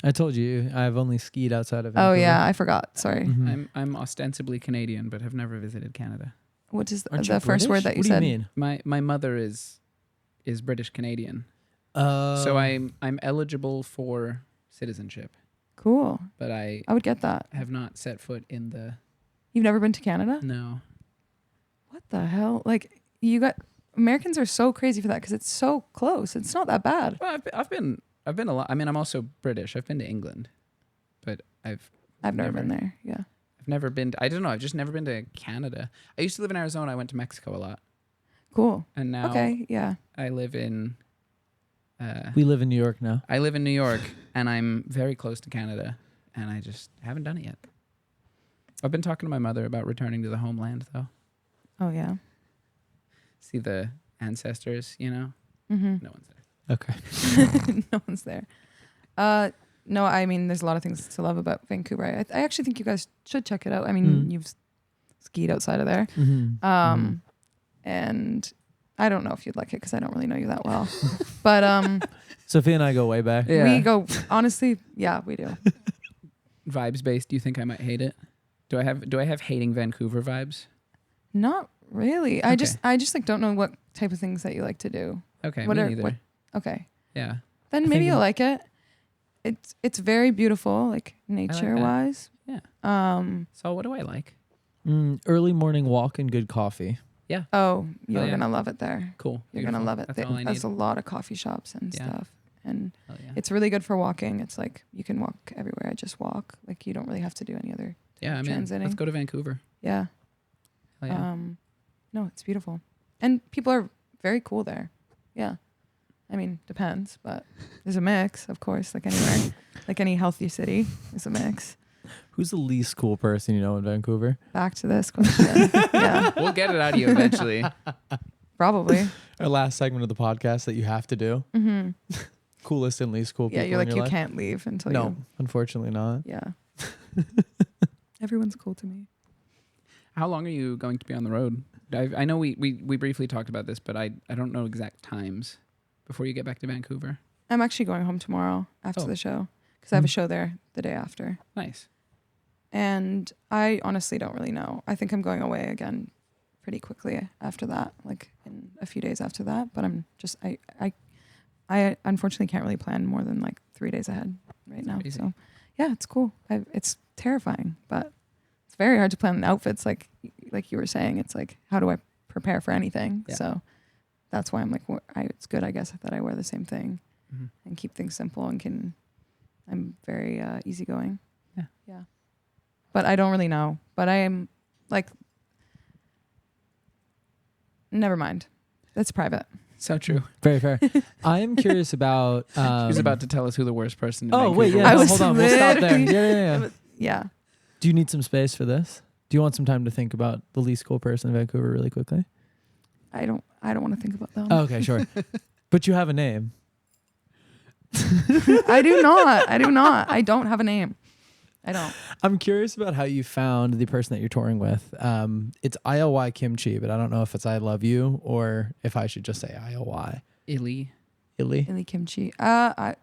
I told you I've only skied outside of Oh Vancouver. yeah, I forgot. Sorry. I'm ostensibly Canadian, but have never visited Canada. What is Aren't the you first word British? that you What said? do you mean? My mother is British Canadian, So so I'm eligible for citizenship, Cool. but I I would get that. have not set foot in the You've never been to Canada? no. What the hell? Like Americans are so crazy for that because it's so close. It's not that bad. Well, I've been a lot. I mean, I'm also British. I've been to England, but I've Never been there. Yeah. I've never been. I don't know. I've just never been to Canada. I used to live in Arizona. I went to Mexico a lot, Cool. and now Okay. Yeah. I live in. we live in New York now. I live in New York, and I'm very close to Canada, and I just haven't done it yet. I've been talking to my mother about returning to the homeland, though. Oh yeah. See the ancestors, you know? Mm-hmm. No one's there. Okay. No one's there. No, I mean, there's a lot of things to love about Vancouver. I actually think you guys should check it out. I mean, you've skied outside of there. And I don't know if you'd like it because I don't really know you that well. But Sophia and I go way back. Yeah. we go, honestly, yeah, we do. Vibes based. Do you think I might hate it? Do I have hating Vancouver vibes? Not really. Okay. I just like don't know what type of things that you like to do. Okay, What me are- neither. what- Okay. Yeah. Then I maybe think you'll like it. It's very beautiful, like nature wise. Yeah. Um So what do I like? Early morning walk and good coffee. oh, you're yeah. gonna love it there. Cool. You're gonna Beautiful. love it. That's all I need. There's a lot of coffee shops and Yeah. stuff. And Hell yeah. it's really good for walking. It's like you can walk everywhere. I just walk. Like you don't really have to do any other. Yeah, I'm in. transiting. Let's go to Vancouver. Yeah. Hell yeah. No, it's beautiful. And people are very cool there. Yeah. I mean, depends, but there's a mix, of course, like anywhere. Like any healthy city, there's a mix. Who's the least cool person you know in Vancouver? Back to this question. Yeah, We'll get it out of you eventually. probably. Our last segment of the podcast that you have to do. Mm-hmm. Coolest and least cool Yeah, people you're in like, your you life? can't leave until No, you. unfortunately not. Yeah. Everyone's cool to me. How long are you going to be on the road? I know we briefly talked about this, but I don't know exact times before you get back to Vancouver. I'm actually going home tomorrow after Oh. the show because I have a show there the day after. Nice. And I honestly don't really know. I think I'm going away again pretty quickly after that, like in a few days after that. But I'm just, I unfortunately can't really plan more than like 3 days ahead right now. Crazy. So yeah, it's cool. It's terrifying, but it's very hard to plan outfits. Like you were saying, it's like, how do I prepare for anything? Yeah. So that's why I'm like, it's good, I guess, that I wear the same thing Mm-hmm. and keep things simple and I'm very easygoing. Yeah. Yeah. But I don't really know. But I am like, never mind. That's private. So true. Very fair. I am curious about. She's about to tell us who the worst person in Oh wait, Vancouver yeah. I No, was hold on. We'll stop there. literally- Yeah. Yeah. Do you need some space for this? Do you want some time to think about the least cool person in Vancouver really quickly? I don't want to think about them. Oh, okay, sure. But you have a name. I do not. I don't have a name. I don't. I'm curious about how you found the person that you're touring with. It's ILYKimchi, but I don't know if it's I love you or if I should just say ILY. ILYKimchi. How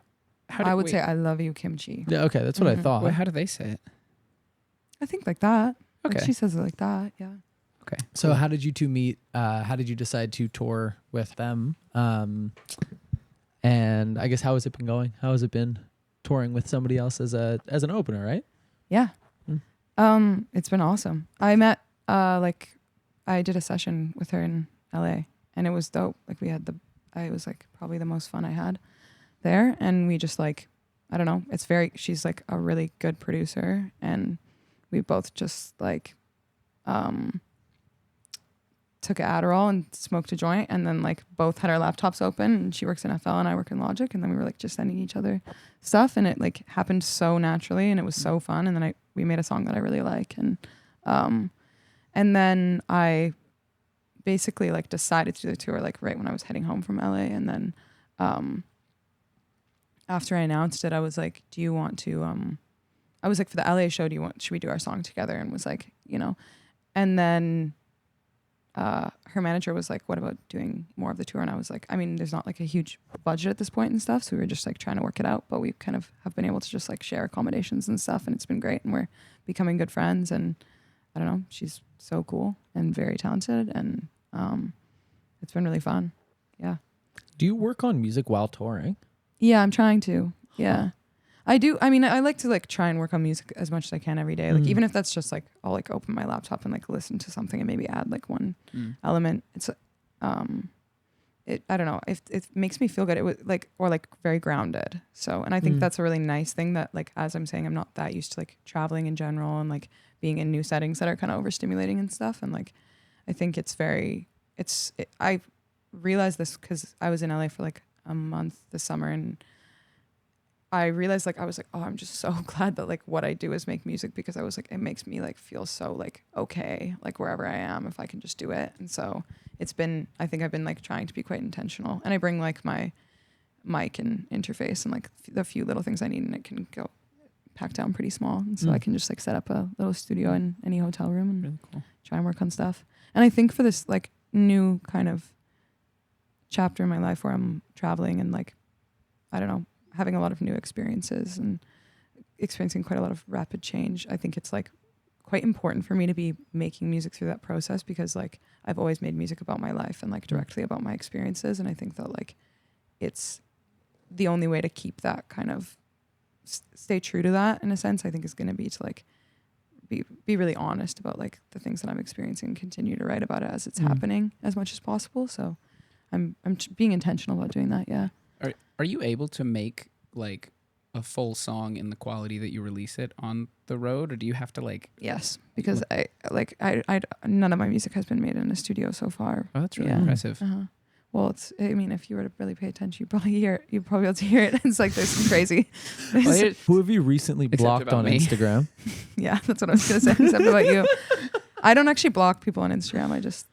I would say I love you, kimchi. Yeah, okay, that's what I Mhm. thought. Wait, how do they say it? I think like that. Like Okay. she says it like that. Yeah. Okay. So how did you two meet? How did you decide to tour with them? And I guess how has it been going? How has it been touring with somebody else as an opener, right? Yeah. Mm. It's been awesome. I met I did a session with her in LA and it was dope. Like it was like probably the most fun I had there. And we just like, I don't know, she's like a really good producer and we both just like took an Adderall and smoked a joint and then like both had our laptops open and she works in FL and I work in Logic and then we were like just sending each other stuff and it like happened so naturally and it was so fun and then we made a song that I really like and then I basically like decided to do the tour like right when I was heading home from LA and then after I announced it I was like, do you want to I was like, for the LA show, should we do our song together? And was like, you know, And then her manager was like, what about doing more of the tour? And I was like, I mean, there's not like a huge budget at this point and stuff. So we were just like trying to work it out. But we kind of have been able to just like share accommodations and stuff. And it's been great. And we're becoming good friends. And I don't know, she's so cool and very talented. And it's been really fun. Yeah. Do you work on music while touring? Yeah, I'm trying to. Yeah. I do. I mean, I like to like try and work on music as much as I can every day. Like even if that's just like I'll like open my laptop and like listen to something and maybe add like one element. It's I don't know. It makes me feel good. It was like or like very grounded. So and I think that's a really nice thing that like as I'm saying I'm not that used to like traveling in general and like being in new settings that are kind of overstimulating and stuff. And like I think I realized this because I was in LA for like a month this summer and I realized like I was like, oh, I'm just so glad that like what I do is make music because I was like, it makes me like feel so like okay, like wherever I am, if I can just do it. And so I think I've been like trying to be quite intentional. And I bring like my mic and interface and like the few little things I need and it can go packed down pretty small. And so I can just like set up a little studio in any hotel room and Really cool. try and work on stuff. And I think for this like new kind of chapter in my life where I'm traveling and like, I don't know, having a lot of new experiences and experiencing quite a lot of rapid change. I think it's like quite important for me to be making music through that process because like I've always made music about my life and like directly about my experiences. And I think that like it's the only way to keep that kind of stay true to that in a sense, I think is going to be to like be really honest about like the things that I'm experiencing and continue to write about it as it's happening as much as possible. So I'm being intentional about doing that. Yeah. Are you able to make like a full song in the quality that you release it on the road, or do you have to like? Yes, because I none of my music has been made in a studio so far. Oh, that's really impressive. Well, I mean, if you were to really pay attention, you'd probably be able to hear it. It's like there's some crazy. Who have you recently blocked on Instagram? Yeah, that's what I was gonna say. Except about you, I don't actually block people on Instagram. I just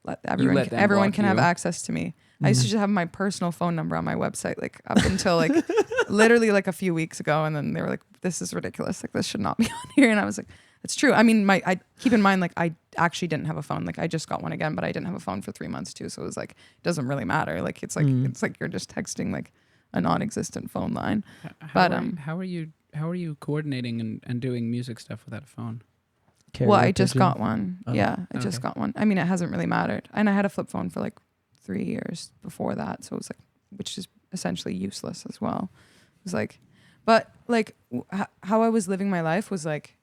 let everyone can have access to me. I used to just have my personal phone number on my website, like up until like literally like a few weeks ago. And then they were like, this is ridiculous. Like this should not be on here. And I was like, it's true. I mean, I keep in mind, like I actually didn't have a phone. Like I just got one again, but I didn't have a phone for 3 months too. So it was like, it doesn't really matter. Like, it's like you're just texting like a non-existent phone line. How are you coordinating and doing music stuff without a phone? Well, I just got one. Yeah, I just got one. I mean, it hasn't really mattered. And I had a flip phone for like 3 years before that. So it was like, which is essentially useless as well. It was like, but like how I was living my life was like,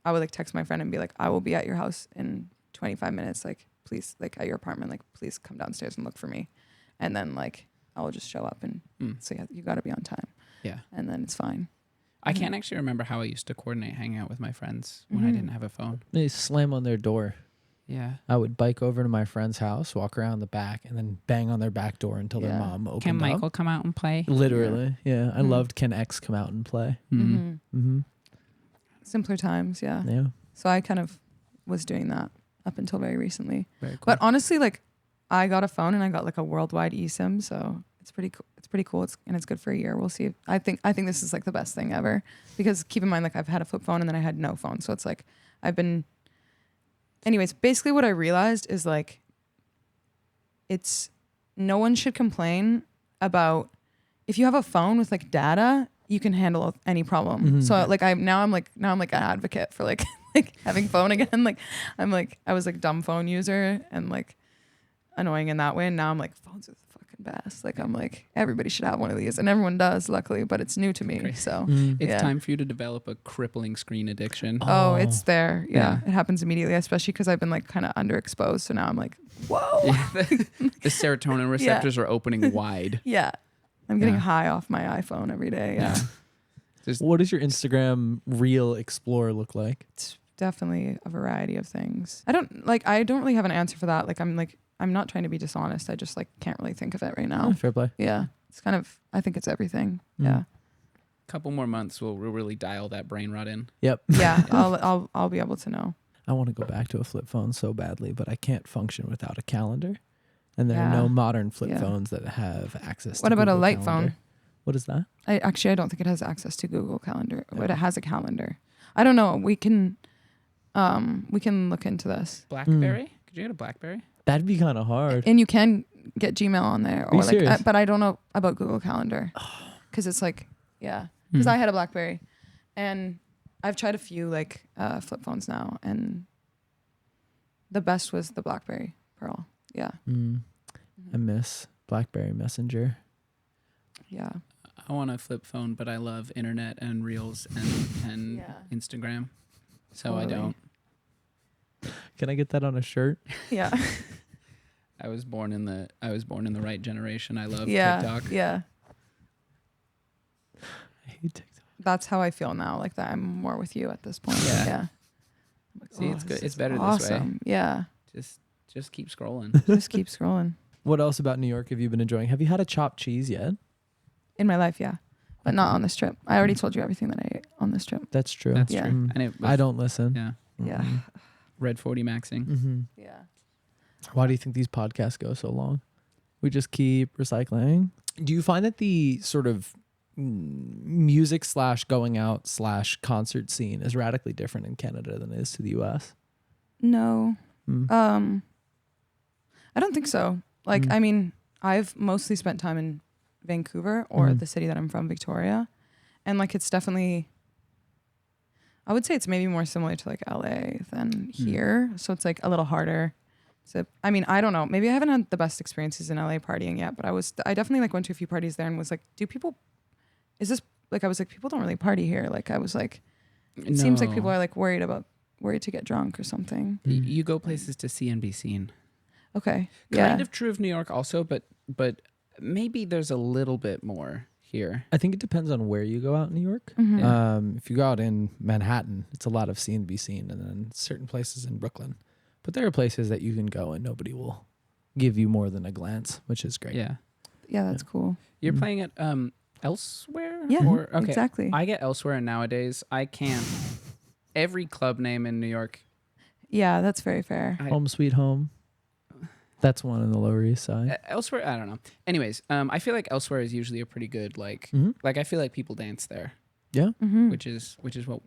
I would like text my friend and be like, I will be at your house in 25 minutes. Like, please, like at your apartment, like, please come downstairs and look for me. And then like, I will just show up and say, yeah, you got to be on time. Yeah. And then it's fine. I can't actually remember how I used to coordinate hanging out with my friends when I didn't have a phone. They slam on their door. Yeah. I would bike over to my friend's house, walk around the back, and then bang on their back door until their mom opened Can Michael come out and play? Literally, yeah. I loved Can X come out and play. Simpler times, yeah. So I kind of was doing that up until very recently. Very cool. But honestly, like I got a phone and I got like a worldwide eSIM, so it's pretty cool. It's pretty cool. It's good for a year. We'll see. I think this is like the best thing ever because keep in mind, like I've had a flip phone and then I had no phone, so it's like I've been. Anyways, basically what I realized is like, it's no one should complain about if you have a phone with like data, you can handle any problem. So like I'm like an advocate for like having phone again. Like I was like dumb phone user and like annoying in that way. And now I'm like phones are the fucking best. Like I'm like everybody should have one of these, and everyone does, luckily, but it's new to me. Great. So it's time for you to develop a crippling screen addiction. Oh, it's there. Yeah. It happens immediately, especially because I've been like kind of underexposed. So now I'm like, whoa. Yeah, the serotonin receptors are opening wide. Yeah. I'm getting high off my iPhone every day. Yeah. What does your Instagram Reel Explore look like? It's definitely a variety of things. I don't really have an answer for that. Like I'm not trying to be dishonest. I just like can't really think of it right now. Fair play. Yeah. It's kind of, I think it's everything. Yeah. Couple more months we'll really dial that brain rot in. Yep. Yeah. I'll be able to know. I want to go back to a flip phone so badly, but I can't function without a calendar. And there are no modern flip phones that have access to What about Google a light Calendar. phone? What is that? I don't think it has access to Google Calendar, but it has a calendar. I don't know. We can look into this. BlackBerry? Could you get a BlackBerry? That'd be kind of hard. And you can get Gmail on there, Are you or like, serious? but I don't know about Google Calendar because it's like, yeah, because I had a BlackBerry, and I've tried a few like flip phones now, and the best was the BlackBerry Pearl. Yeah. I miss BlackBerry Messenger. Yeah. I want a flip phone, but I love internet and Reels and Yeah. Instagram, so I Totally. don't. Can I get that on a shirt? Yeah. I was born in the right generation. I love Yeah. TikTok. Yeah. I hate TikTok. That's how I feel now. Like that, I'm more with you at this point. Yeah. Yeah. I'm like, See, it's this good. It's is better awesome. this way. Yeah. Just keep scrolling. Just keep scrolling. What else about New York have you been enjoying? Have you had a chopped cheese yet? In my life, yeah. But not on this trip. I already told you everything that I ate on this trip. That's true. That's Yeah. true. Mm. And it was, I don't listen. Yeah. Yeah. Red 40 maxing. Mm-hmm. Yeah. Why do you think these podcasts go so long? We just keep recycling. Do you find that the sort of music / going out / concert scene is radically different in Canada than it is to the US? No. Mm. I don't think so. Like, I mean, I've mostly spent time in Vancouver or the city that I'm from, Victoria. And like, it's definitely, I would say it's maybe more similar to like LA than here. So it's like a little harder. So, I mean, I don't know. Maybe I haven't had the best experiences in LA partying yet, but I definitely like went to a few parties there and was like, people don't really party here. Like I was like, it seems like people are like worried to get drunk or something. You go places to see and be seen. Okay. Yeah. Kind of true of New York also, but maybe there's a little bit more here. I think it depends on where you go out in New York. Yeah. If you go out in Manhattan, it's a lot of see and be seen, and then certain places in Brooklyn. But there are places that you can go and nobody will give you more than a glance, which is great. Yeah. Yeah, that's cool. You're playing at elsewhere? Yeah, Okay. exactly. I get elsewhere, and nowadays I can't. Every club name in New York. Yeah, that's very fair. Home Sweet Home. That's one on the Lower East Side. Elsewhere, I don't know. Anyways, I feel like elsewhere is usually a pretty good like I feel like people dance there, Yeah. which is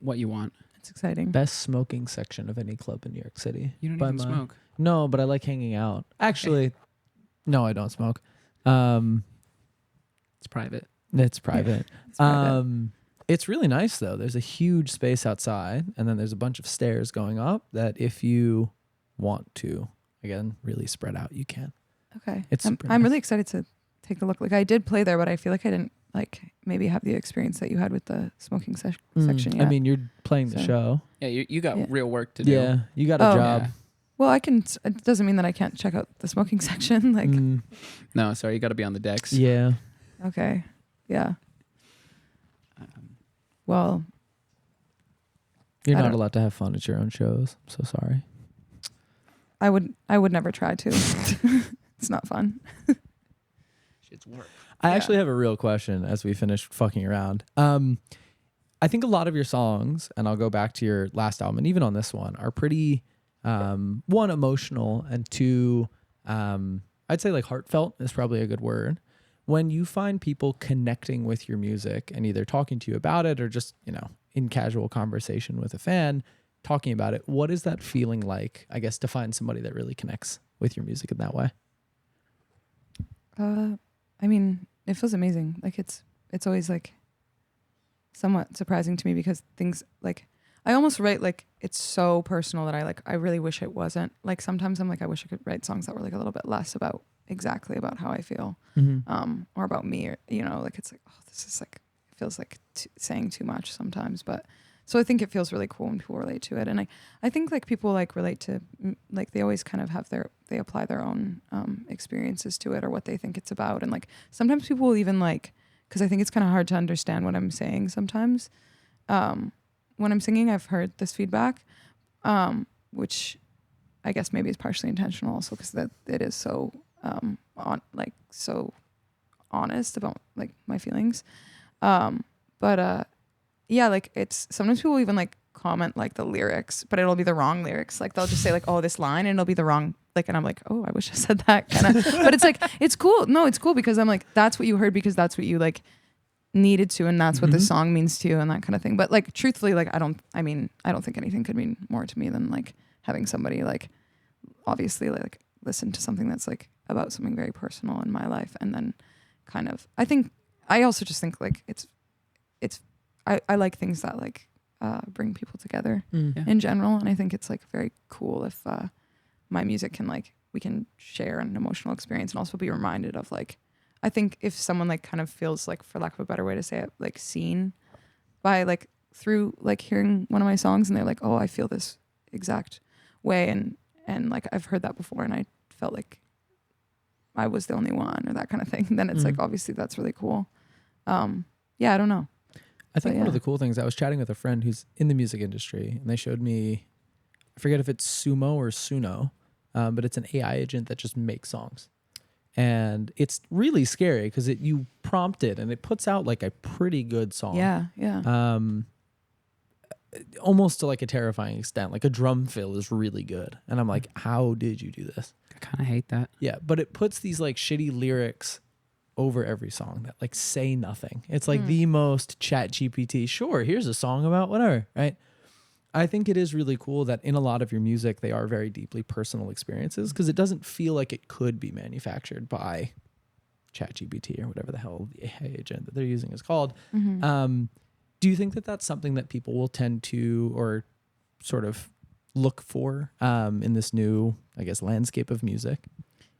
what you want. It's exciting. Best smoking section of any club in New York City. You don't by even smoke. No, but I like hanging out. Actually, no, I don't smoke. It's private. It's private. It's private. It's really nice though. There's a huge space outside, and then there's a bunch of stairs going up that if you want to, again, really spread out, you can. Okay. It's super I'm nice. really excited to take a look. Like I did play there, but I feel like I didn't like maybe have the experience that you had with the smoking section. Yeah. I mean, you're playing the So- show. Yeah, you got Yeah. real work to do. Yeah, you got a Oh. job. Yeah. well, I can. It doesn't mean that I can't check out the smoking section. Like, No, sorry, you got to be on the decks. Yeah. okay, yeah. Um, Well, You're I not don't- allowed to have fun at your own shows. I'm so sorry. I would never try to. It's not fun. shit's work. I Yeah. actually have a real question as we finish fucking around. I think a lot of your songs, and I'll go back to your last album, and even on this one, are pretty, one, emotional, and two, I'd say like heartfelt is probably a good word. When you find people connecting with your music and either talking to you about it or just, in casual conversation with a fan, talking about it, what is that feeling like, I guess, to find somebody that really connects with your music in that way? I mean, it feels amazing. Like it's always like somewhat surprising to me because things like I almost write like it's so personal that I really wish it wasn't. Like sometimes I'm like I wish I could write songs that were like a little bit less about how I feel, or about me, or like it's like, oh, this is like it feels like saying too much sometimes, but. So I think it feels really cool when people relate to it. And I think like people like relate to, like they always kind of have they apply their own experiences to it or what they think it's about. And like sometimes people will even like, cause I think it's kind of hard to understand what I'm saying sometimes. When I'm singing, I've heard this feedback, which I guess maybe is partially intentional also cause that it is so, so honest about like my feelings. Yeah, like it's sometimes people even like comment like the lyrics, but it'll be the wrong lyrics. Like they'll just say like, oh, this line, and it'll be the wrong like, and I'm like, oh, I wish I said that kind of. But it's like it's cool. No, it's cool because I'm like, that's what you heard because that's what you like needed to, and that's what the song means to you, and that kind of thing. But like truthfully, like I don't think anything could mean more to me than like having somebody like obviously like listen to something that's like about something very personal in my life, and then kind of I also just think like I like things that like bring people together in general, and I think it's like very cool if my music can like we can share an emotional experience and also be reminded of like I think if someone like kind of feels like, for lack of a better way to say it, like seen by like through like hearing one of my songs and they're like, oh, I feel this exact way, and like I've heard that before and I felt like I was the only one or that kind of thing, then it's like obviously that's really cool. Yeah, I don't know. I think one of the cool things, I was chatting with a friend who's in the music industry, and they showed me, I forget if it's Sumo or Suno, but it's an AI agent that just makes songs. And it's really scary because you prompt it and it puts out like a pretty good song. Yeah. Almost to like a terrifying extent. Like a drum fill is really good. And I'm like, how did you do this? I kind of hate that. Yeah, but it puts these like shitty lyrics over every song that like say nothing. It's like the most chat GPT. Sure, here's a song about whatever, right? I think it is really cool that in a lot of your music, they are very deeply personal experiences because it doesn't feel like it could be manufactured by ChatGPT or whatever the hell the AI agent that they're using is called. Do you think that that's something that people will tend to or sort of look for in this new, I guess, landscape of music?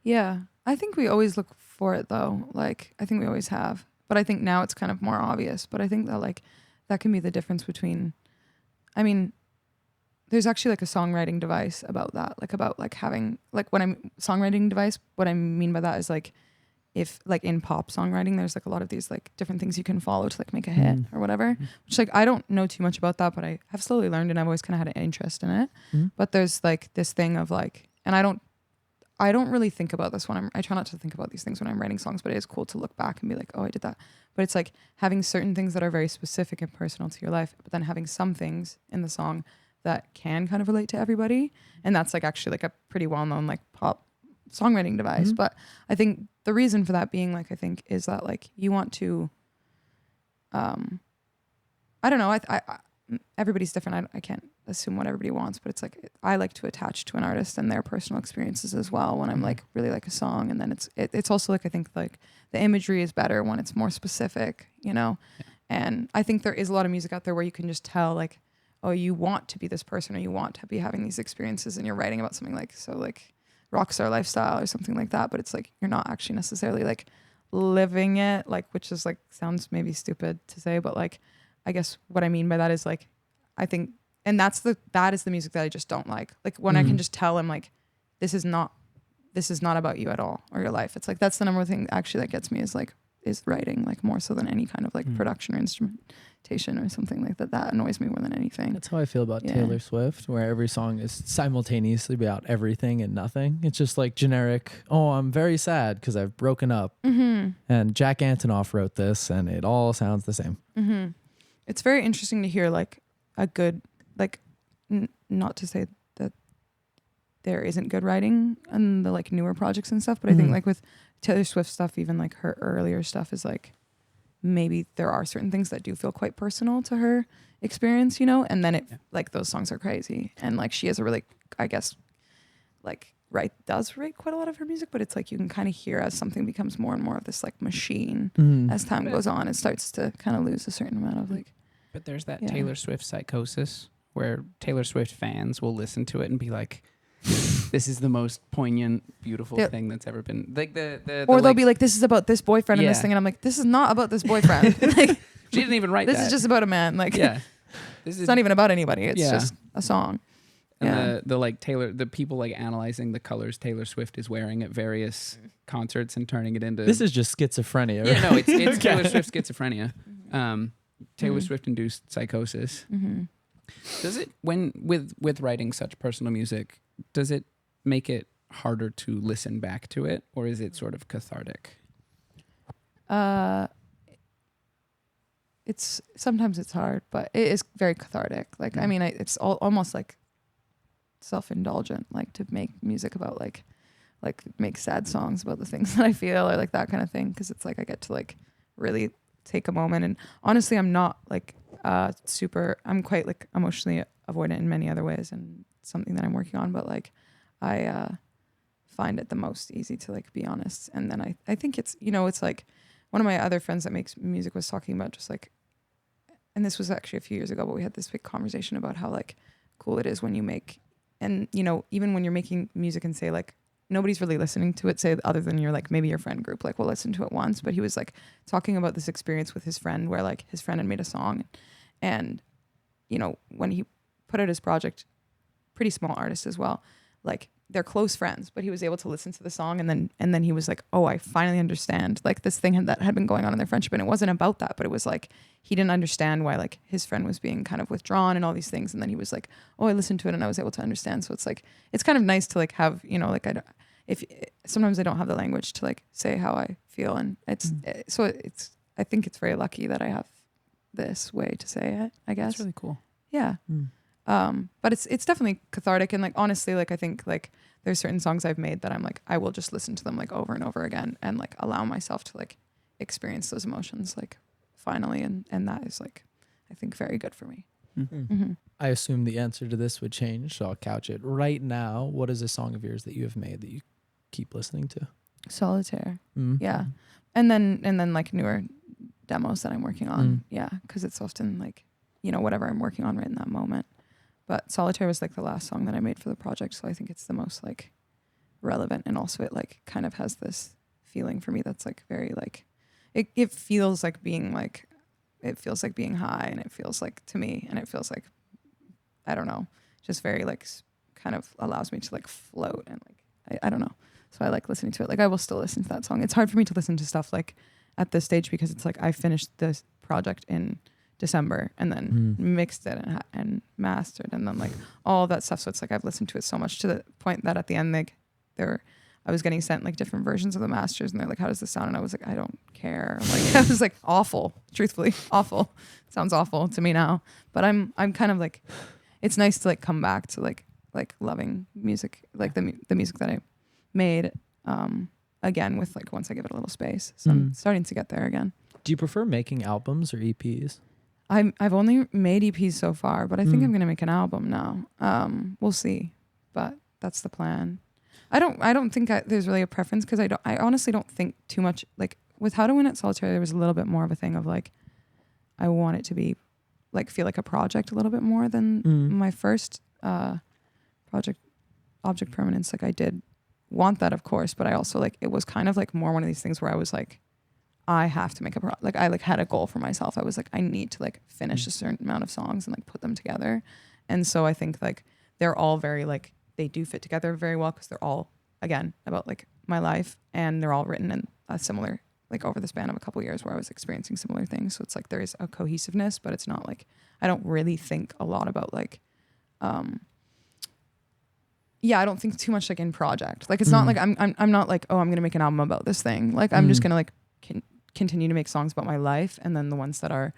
Yeah, I think we always look for it though. Like, I think we always have, but I think now it's kind of more obvious. But I think that like that can be the difference between, I mean, there's actually like a songwriting device about that, like about like having like when I'm songwriting device, what I mean by that is like if like in pop songwriting, there's like a lot of these like different things you can follow to like make a hit or whatever, which like I don't know too much about that, but I have slowly learned and I've always kind of had an interest in it. But there's like this thing of like, and I don't really think about this when I try not to think about these things when I'm writing songs, but it is cool to look back and be like, oh, I did that. But it's like having certain things that are very specific and personal to your life, but then having some things in the song that can kind of relate to everybody. And that's like actually like a pretty well-known like pop songwriting device. But I think the reason for that being like, I think is that like you want to, I don't know. I everybody's different. I can't assume what everybody wants, but it's like, I like to attach to an artist and their personal experiences as well when I'm like really like a song. And then it's also like, I think like the imagery is better when it's more specific, you know? Yeah. And I think there is a lot of music out there where you can just tell like, oh, you want to be this person or you want to be having these experiences and you're writing about something like, so like rockstar lifestyle or something like that. But it's like, you're not actually necessarily like living it, like, which is like, sounds maybe stupid to say, but like, I guess what I mean by that is like, I think, and that is the music that I just don't like. Like when I can just tell him like, this is not about you at all or your life. It's like, that's the number one thing actually that gets me is writing, like more so than any kind of like production or instrumentation or something like that. That annoys me more than anything. That's how I feel about Taylor Swift, where every song is simultaneously about everything and nothing. It's just like generic, oh, I'm very sad because I've broken up. And Jack Antonoff wrote this and it all sounds the same. It's very interesting to hear like a good, like not to say that there isn't good writing on the like newer projects and stuff, but I think like with Taylor Swift stuff, even like her earlier stuff is like, maybe there are certain things that do feel quite personal to her experience, you know? And then it like those songs are crazy. And like she has a really, I guess, like does write quite a lot of her music, but it's like you can kind of hear as something becomes more and more of this like machine as time goes on, it starts to kind of lose a certain amount of like. But there's that Taylor Swift psychosis where Taylor Swift fans will listen to it and be like, this is the most poignant, beautiful thing that's ever been. Like or they'll be like, this is about this boyfriend and this thing, and I'm like, this is not about this boyfriend. Like, she didn't even write this that. This is just about a man. Like, it's not even about anybody. It's just a song. And the people like analyzing the colors Taylor Swift is wearing at various concerts and turning it into. This is just schizophrenia. Right? Yeah, no, it's Taylor Swift schizophrenia. Taylor Swift induced psychosis. Does it with writing such personal music? Does it make it harder to listen back to it, or is it sort of cathartic? It's sometimes it's hard, but it is very cathartic. Like I mean, it's almost like self-indulgent, like to make music about like make sad songs about the things that I feel or like that kind of thing, because it's like I get to like really take a moment. And honestly, I'm not like I'm quite like emotionally avoidant in many other ways, and something that I'm working on, but like I find it the most easy to like be honest. And then I think it's, you know, it's like one of my other friends that makes music was talking about just like, and this was actually a few years ago, but we had this big conversation about how like cool it is when you make, and you know, even when you're making music and say like nobody's really listening to it, say other than your like maybe your friend group like will listen to it once, but he was like talking about this experience with his friend where like his friend had made a song, and you know, when he put out his project, pretty small artist as well, like they're close friends, but he was able to listen to the song and then he was like, oh, I finally understand like this thing that had been going on in their friendship. And it wasn't about that, but it was like he didn't understand why like his friend was being kind of withdrawn and all these things. And then he was like, oh, I listened to it and I was able to understand. So it's like, it's kind of nice to like have, you know, like sometimes I don't have the language to like say how I feel, and I think it's very lucky that I have this way to say it, I guess. That's really cool. Yeah. But it's definitely cathartic, and like honestly, like I think like there's certain songs I've made that I'm like I will just listen to them like over and over again and like allow myself to like experience those emotions like finally, and that is like I think very good for me. Mm-hmm. I assume the answer to this would change, so I'll couch it right now. What is a song of yours that you have made that you keep listening to? Solitaire. Mm-hmm. Yeah, and then like newer demos that I'm working on. Yeah, because it's often like, you know, whatever I'm working on right in that moment. But Solitaire was like the last song that I made for the project, so I think it's the most like relevant, and also it like kind of has this feeling for me that's like very like it feels like being like, it feels like being high, and it feels like to me, and it feels like, I don't know, just very like kind of allows me to like float, and like I don't know. So I like listening to it. Like I will still listen to that song. It's hard for me to listen to stuff like at this stage because it's like I finished this project in December and then mixed it and mastered and then like all that stuff. So it's like I've listened to it so much to the point that at the end like I was getting sent like different versions of the masters, and they're like, how does this sound? And I was like, I don't care. Like I was like awful, truthfully awful. It sounds awful to me now, but I'm kind of like, it's nice to like come back to like loving music, like the music that I made again with like once I give it a little space. So I'm starting to get there again. Do you prefer making albums or EPs? I've only made EPs so far, but I think I'm gonna make an album now. We'll see, but that's the plan. I don't think there's really a preference because I honestly don't think too much like with How to Win at Solitaire. There was a little bit more of a thing of like I want it to be like feel like a project a little bit more than my first project, Object Permanence. Like I did want that, of course, but I also like it was kind of like more one of these things where I was like, I have to make like I like had a goal for myself. I was like, I need to like finish a certain amount of songs and like put them together. And so I think like they're all very like they do fit together very well because they're all again about like my life, and they're all written in a similar like over the span of a couple years where I was experiencing similar things. So it's like there is a cohesiveness, but it's not like I don't really think a lot about like I don't think too much like in project. Like it's not like I'm not like, oh, I'm gonna make an album about this thing. Like I'm just gonna like continue to make songs about my life, and then the ones that are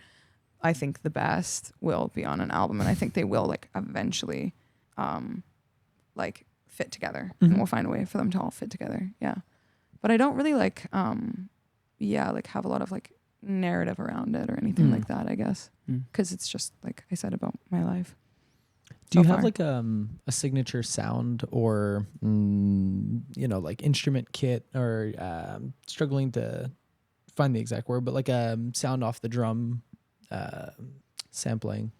I think the best will be on an album, and I think they will like eventually like fit together, and we'll find a way for them to all fit together. Yeah, but I don't really like like have a lot of like narrative around it or anything like that, I guess, because it's just like I said about my life. Do you have like a signature sound or you know, like instrument kit, or struggling to find the exact word, but like a sound off the drum sampling?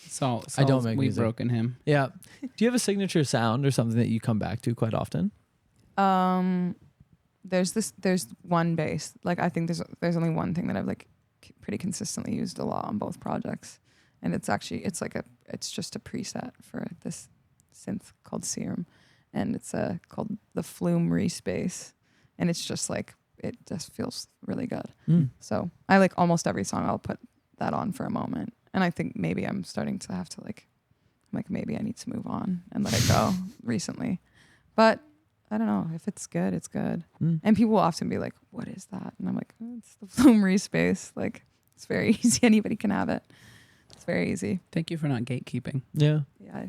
Saul's, I don't make we've music. broken him. Yeah. Do you have a signature sound or something that you come back to quite often? There's one bass. Like I think there's only one thing that I've like pretty consistently used a lot on both projects, and it's just a preset for this synth called Serum, and it's called the Flume Reese bass, and it's just like it just feels really good. So I like almost every song I'll put that on for a moment, and I think maybe I'm starting to have to like maybe I need to move on and let it go recently, but I don't know, if it's good, it's good. And people will often be like, what is that? And I'm like, oh, it's the Flume Reese bass. Like it's very easy, anybody can have it. It's very easy. Thank you for not gatekeeping. Yeah. Yeah.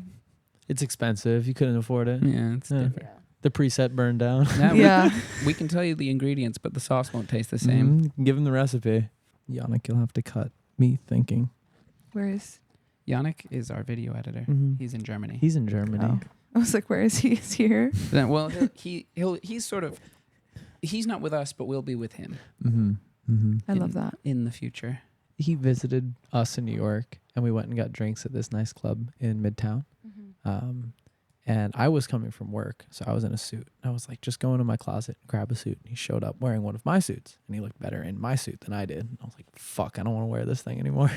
It's expensive. You couldn't afford it. Yeah, it's different. Yeah. The preset burned down. Now Yeah. we can tell you the ingredients, but the sauce won't taste the same. Give him the recipe. Yannick, you'll have to cut me thinking. Where is? Yannick is our video editor. Mhm. He's in Germany. He's in Germany. Oh. I was like, where is he? Is he here? Well, he's sort of, he's not with us, but we'll be with him Mm-hmm. Mm-hmm. I love that. in the future. He visited us in New York, and we went and got drinks at this nice club in Midtown. And I was coming from work, so I was in a suit. I was like, just go into my closet and grab a suit. And he showed up wearing one of my suits, and he looked better in my suit than I did. And I was like, fuck, I don't want to wear this thing anymore.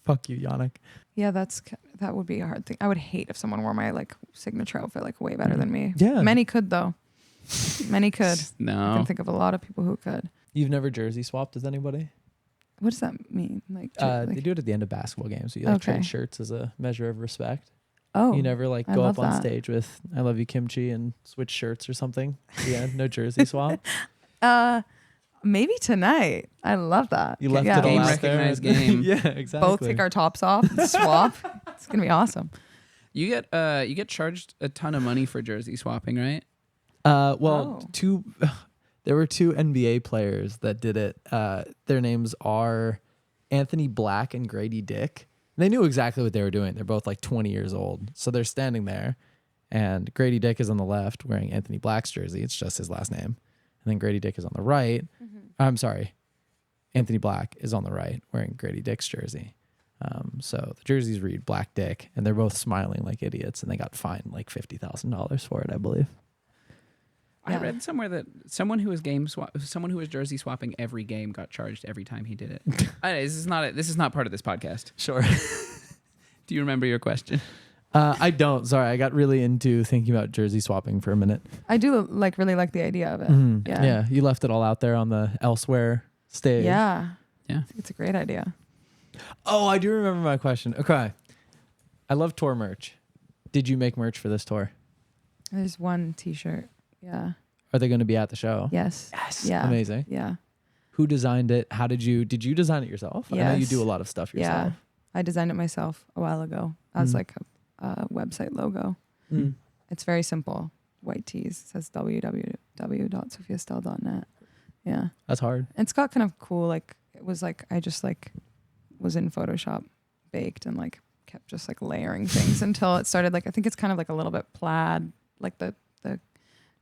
Fuck you, Yannick. Yeah, that would be a hard thing. I would hate if someone wore my like signature outfit like way better than me. Yeah. Many could though. Many could. I No. can think of a lot of people who could. You've never jersey swapped with anybody? What does that mean? Like, They do it at the end of basketball games. So you like Okay. trade shirts as a measure of respect. oh, You never like I go love up on that. stage with "I love you, Kimchi" and switch shirts or something. Yeah, no jersey swap. maybe tonight. I love that. You left yeah. it all Game out there. recognized game. Yeah, exactly. Both take our tops off and swap. It's gonna be awesome. You get charged a ton of money for jersey swapping, right? Well, Oh. there were two NBA players that did it. Their names are Anthony Black and Grady Dick. They knew exactly what they were doing. They're both like 20 years old. So they're standing there, and Grady Dick is on the left wearing Anthony Black's jersey. It's just his last name. And then Grady Dick is on the right. I'm sorry. Anthony Black is on the right wearing Grady Dick's jersey. So the jerseys read Black Dick, and they're both smiling like idiots, and they got fined like $50,000 for it, I believe. I Yeah. read somewhere that someone who was jersey swapping every game got charged every time he did it. This is not part of this podcast. Sure. Do you remember your question? I don't. Sorry, I got really into thinking about jersey swapping for a minute. I do really like the idea of it. Mhm. Yeah. Yeah, you left it all out there on the elsewhere stage. Yeah. Yeah. It's a great idea. Oh, I do remember my question. Okay. I love tour merch. Did you make merch for this tour? There's one T-shirt. Yeah. Are they going to be at the show? Yes. Yes. Yeah. Amazing. Yeah. Who designed it? How did you design it yourself? I know you Yes. do a lot of stuff yourself. Yeah. I designed it myself a while ago as Mhm. like a website logo. Mm. It's very simple. White tees. It says www.sophiastel.net. Yeah. That's hard. It's got kind of cool, like, it was like, I just like was in Photoshop baked and like kept just like layering things until it started like, I think it's kind of like a little bit plaid, like the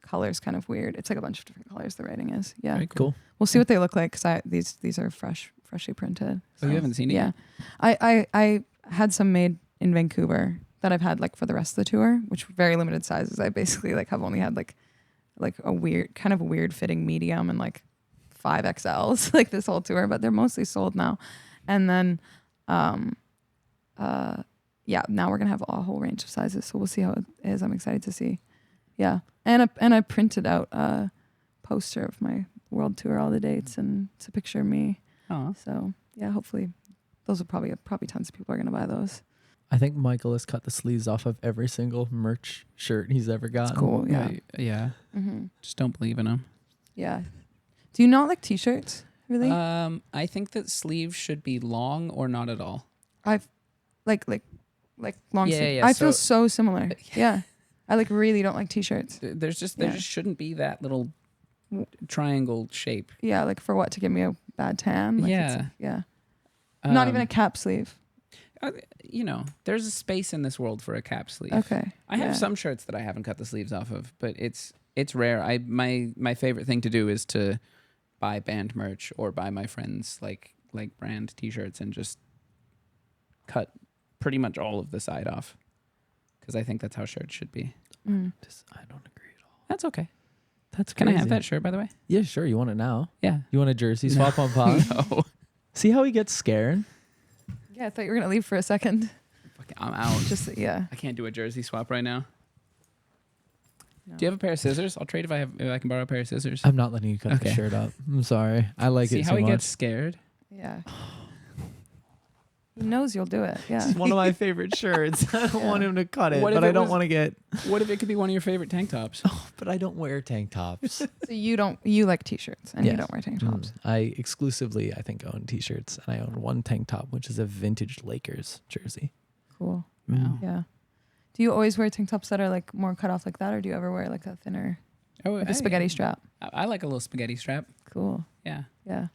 color's kind of weird. It's like a bunch of different colors the writing is. Yeah. Very Cool. We'll see what they look like because these are freshly printed. Oh, you haven't seen it Yeah. yet? I had some made in Vancouver that I've had like for the rest of the tour, which were very limited sizes. I basically like have only had like a weird fitting medium and like 5XLs like this whole tour, but they're mostly sold now. And then yeah, now we're gonna have a whole range of sizes, so we'll see how it is. I'm excited to see. Yeah. And I printed out a poster of my world tour, all the dates, and it's a picture of me. Oh. So yeah, hopefully those will probably tons of people are gonna buy those. I think Michael has cut the sleeves off of every single merch shirt he's ever gotten. It's cool. Yeah. Yeah. Mm-hmm. Just don't believe in them. Yeah. Do you not like t-shirts? Really? I think that sleeves should be long or not at all. I've like long Yeah, sleeve. yeah, I feel so- so similar. Yeah. I like really don't like t-shirts. There just shouldn't be that little W- triangle shape. Yeah, like for what? To give me a bad tan? Like Yeah. Yeah. Not even a cap sleeve. There's a space in this world for a cap sleeve. Okay. I have yeah. some shirts that I haven't cut the sleeves off of, but it's rare. My favorite thing to do is to buy band merch or buy my friends like brand t-shirts and just cut pretty much all of the side off because I think that's how shirts should be. Mm. I don't agree at all. That's okay. That's Can crazy. I have that shirt, by the way? Yeah, sure. You want it now? Yeah. You want a jersey swap on PoK? No. See how he gets scared? Yeah, I thought you were gonna leave for a second. Fuck it, I'm out. Just yeah. I can't do a jersey swap right now. No. Do you have a pair of scissors? I'll trade if I can borrow a pair of scissors. I'm not letting you cut the Okay. shirt up. I'm sorry. I like See it how so he much. gets scared? Yeah. He knows you'll do it. Yeah. It's one of my favorite shirts. I don't want him to cut it, What if but I it don't was- want to get. What if it could be one of your favorite tank tops? But I don't wear tank tops. So you like t-shirts and you Yes. don't wear tank tops. I exclusively, I think, own t-shirts, and I own one tank top, which is a vintage Lakers jersey. Cool. Wow. Yeah. Do you always wear tank tops that are like more cut off like that, or do you ever wear like a thinner Oh, Like a spaghetti strap. I like a little spaghetti strap. Cool. Yeah. Yeah.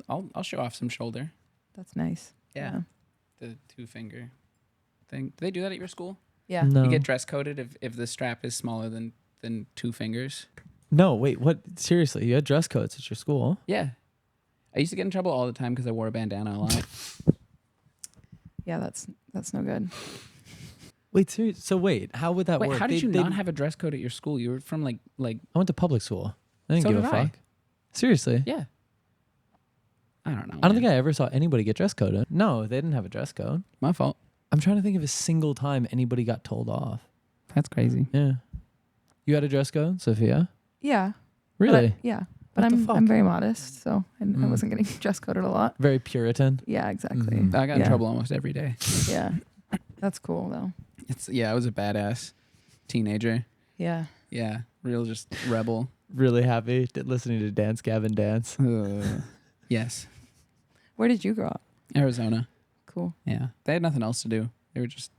I'll show off some shoulder. That's nice. Yeah. The 2-finger thing. Do they do that at your school? Yeah. No. You get dress coded if the strap is smaller than 2 fingers. No, wait, what? Seriously, you had dress codes at your school? Yeah. I used to get in trouble all the time because I wore a bandana a lot. Yeah, that's no good. Wait, so wait, how would that Wait, work? how did you not have a dress code at your school? You were from like I went to public school. I didn't So give a did I. fuck. Seriously? yeah. I don't know. I don't think I ever saw anybody get dress coded. No, they didn't have a dress code. My fault. I'm trying to think of a single time anybody got told off. That's crazy. Yeah. You had a dress code, Sophia? Yeah. Really? But What the fuck? I'm very modest, so I Mm. wasn't getting dress coded a lot. Very Puritan. Yeah, exactly. Mhm. I got in Yeah. trouble almost every day. Yeah. That's cool though. I was a badass teenager. Yeah. Yeah, real just rebel. Really happy listening to Dance Gavin dance. Yes, Where did you grow up? Arizona. Cool. Yeah, they had nothing else to do. They were just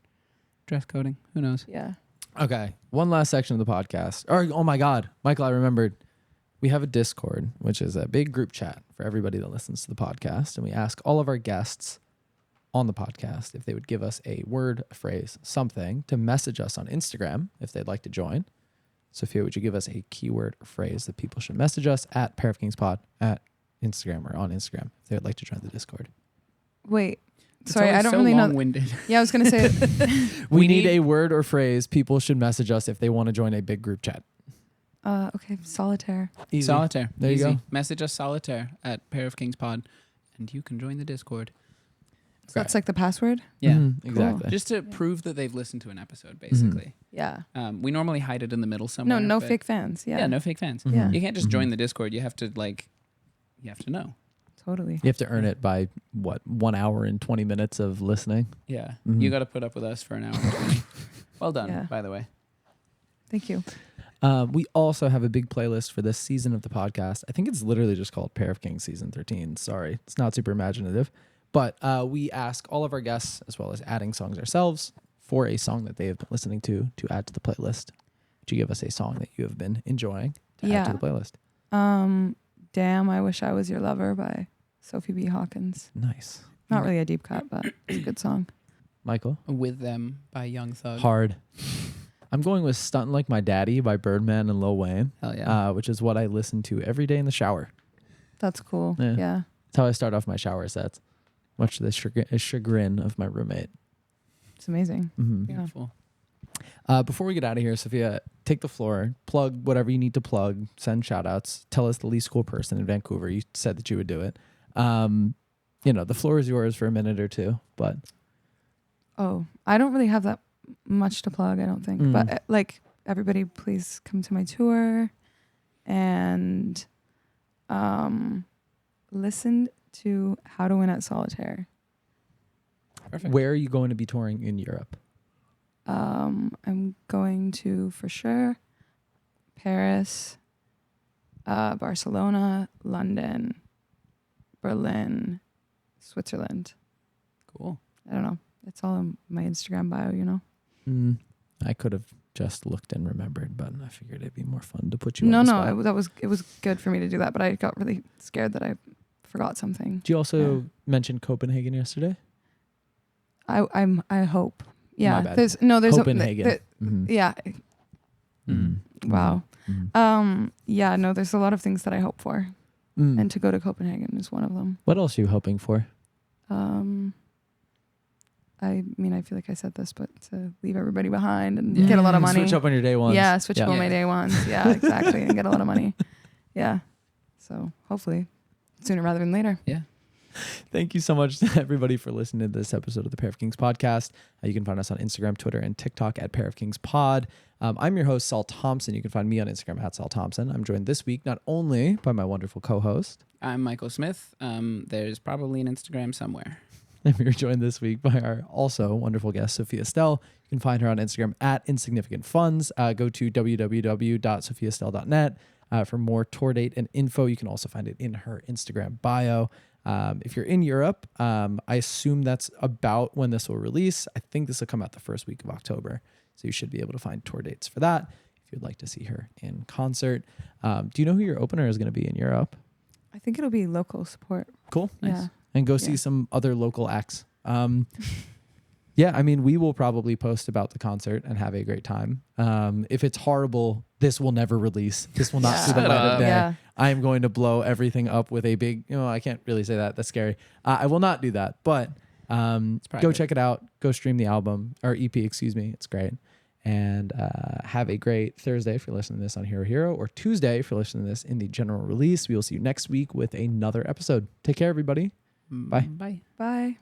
dress coding. Who knows? Yeah. Okay, one last section of the podcast. Oh my God, Michael, I remembered. We have a Discord, which is a big group chat for everybody that listens to the podcast. And we ask all of our guests on the podcast if they would give us a word, a phrase, something to message us on Instagram if they'd like to join. Sophia, would you give us a keyword or phrase that people should message us at Pair of Kings Pod at Instagram or on Instagram if they would like to join the Discord? Wait. It's Sorry, I always don't so really know. long-winded. Yeah, I was gonna say. We need a word or phrase people should message us if they want to join a big group chat. Okay, Solitaire. Easy. Solitaire. There you Easy. go. Message us Solitaire at Pair of Kings Pod, and you can join the Discord. So that's like the password. Yeah, Mhm, exactly. just to prove that they've listened to an episode, basically. Yeah. We normally hide it in the middle somewhere. No but- fake fans. Yeah. Yeah, no fake fans. Yeah. You can't just Mhm. join the Discord. You have to you have to know. Totally. You have to earn it by what, 1 hour and 20 minutes of listening. Yeah, Mhm. you got to put up with us for an hour. And 20. Well done, Yeah. by the way. Thank you. We also have a big playlist for this season of the podcast. I think it's literally just called Pair of Kings Season 13. Sorry, it's not super imaginative. But we ask all of our guests, as well as adding songs ourselves, for a song that they have been listening to add to the playlist. Would you give us a song that you have been enjoying to add to the playlist? Damn, I Wish I Was Your Lover by Sophie B. Hawkins. Nice. Not really a deep cut, but it's a good song. Michael? With Them by Young Thug. Hard. I'm going with Stuntin' Like My Daddy by Birdman and Lil Wayne, Hell yeah. which is what I listen to every day in the shower. That's cool. Yeah. Yeah. That's how I start off my shower sets, much to the chagrin of my roommate. It's amazing. Mm-hmm. Yeah. Beautiful. Before we get out of here, Sophia, take the floor, plug whatever you need to plug, send shout outs, tell us the least cool person in Vancouver. You said that you would do it. The floor is yours for a minute or two, but Oh, I don't really have that much to plug, I don't think. Mm. But everybody, please come to my tour and listen to How to Win at Solitaire. Perfect. where are you going to be touring in Europe? I'm going to, for sure, Paris, Barcelona, London, Berlin, Switzerland. Cool. I don't know. It's all in my Instagram bio, you know? I could have just looked and remembered, but I figured it'd be more fun to put you No, on the no, spot. it was good for me to do that, but I got really scared that I forgot something. Did you also mention Copenhagen yesterday? I hope. My Yeah. bad. There's Copenhagen. Mhm. yeah. Mhm. Wow. Mhm. Yeah, no, there's a lot of things that I hope for. Mm. And to go to Copenhagen is one of them. What else are you hoping for? I mean, I feel like I said this, but to leave everybody behind and get a lot of money. Switch up on your day ones. Yeah, switch up on my Yeah. day ones. Yeah, exactly. And get a lot of money. Yeah. So hopefully sooner rather than later. Yeah. Thank you so much to everybody for listening to this episode of the Pair of Kings podcast. You can find us on Instagram, Twitter, and TikTok at Pair of Kings Pod. I'm your host, Saul Thompson. You can find me on Instagram at Saul Thompson. I'm joined this week not only by my wonderful co-host, I'm Michael Smith. There's probably an Instagram somewhere. and we are joined this week by our also wonderful guest, Sophia Stel. You can find her on Instagram at Insignificant Funds. Go to www.sophiastel.net for more tour date and info. You can also find it in her Instagram bio. If you're in Europe, I assume that's about when this will release. I think this will come out the first week of October. So you should be able to find tour dates for that. if you'd like to see her in concert. Do you know who your opener is going to be in Europe? I think it'll be local support. Cool. Nice. Yeah. And go see some other local acts. Yeah, I mean, we will probably post about the concert and have a great time. If it's horrible, this will never release. This will not see the Shut light of up. day. Yeah. I am going to blow everything up with a big, I can't really say that. That's scary. I will not do that. But go private. check it out. Go stream the album, or EP, excuse me. It's great. And have a great Thursday if you're listening to this on Hero Hero, or Tuesday if you're listening to this in the general release. We will see you next week with another episode. Take care, everybody. Bye. Bye. Bye.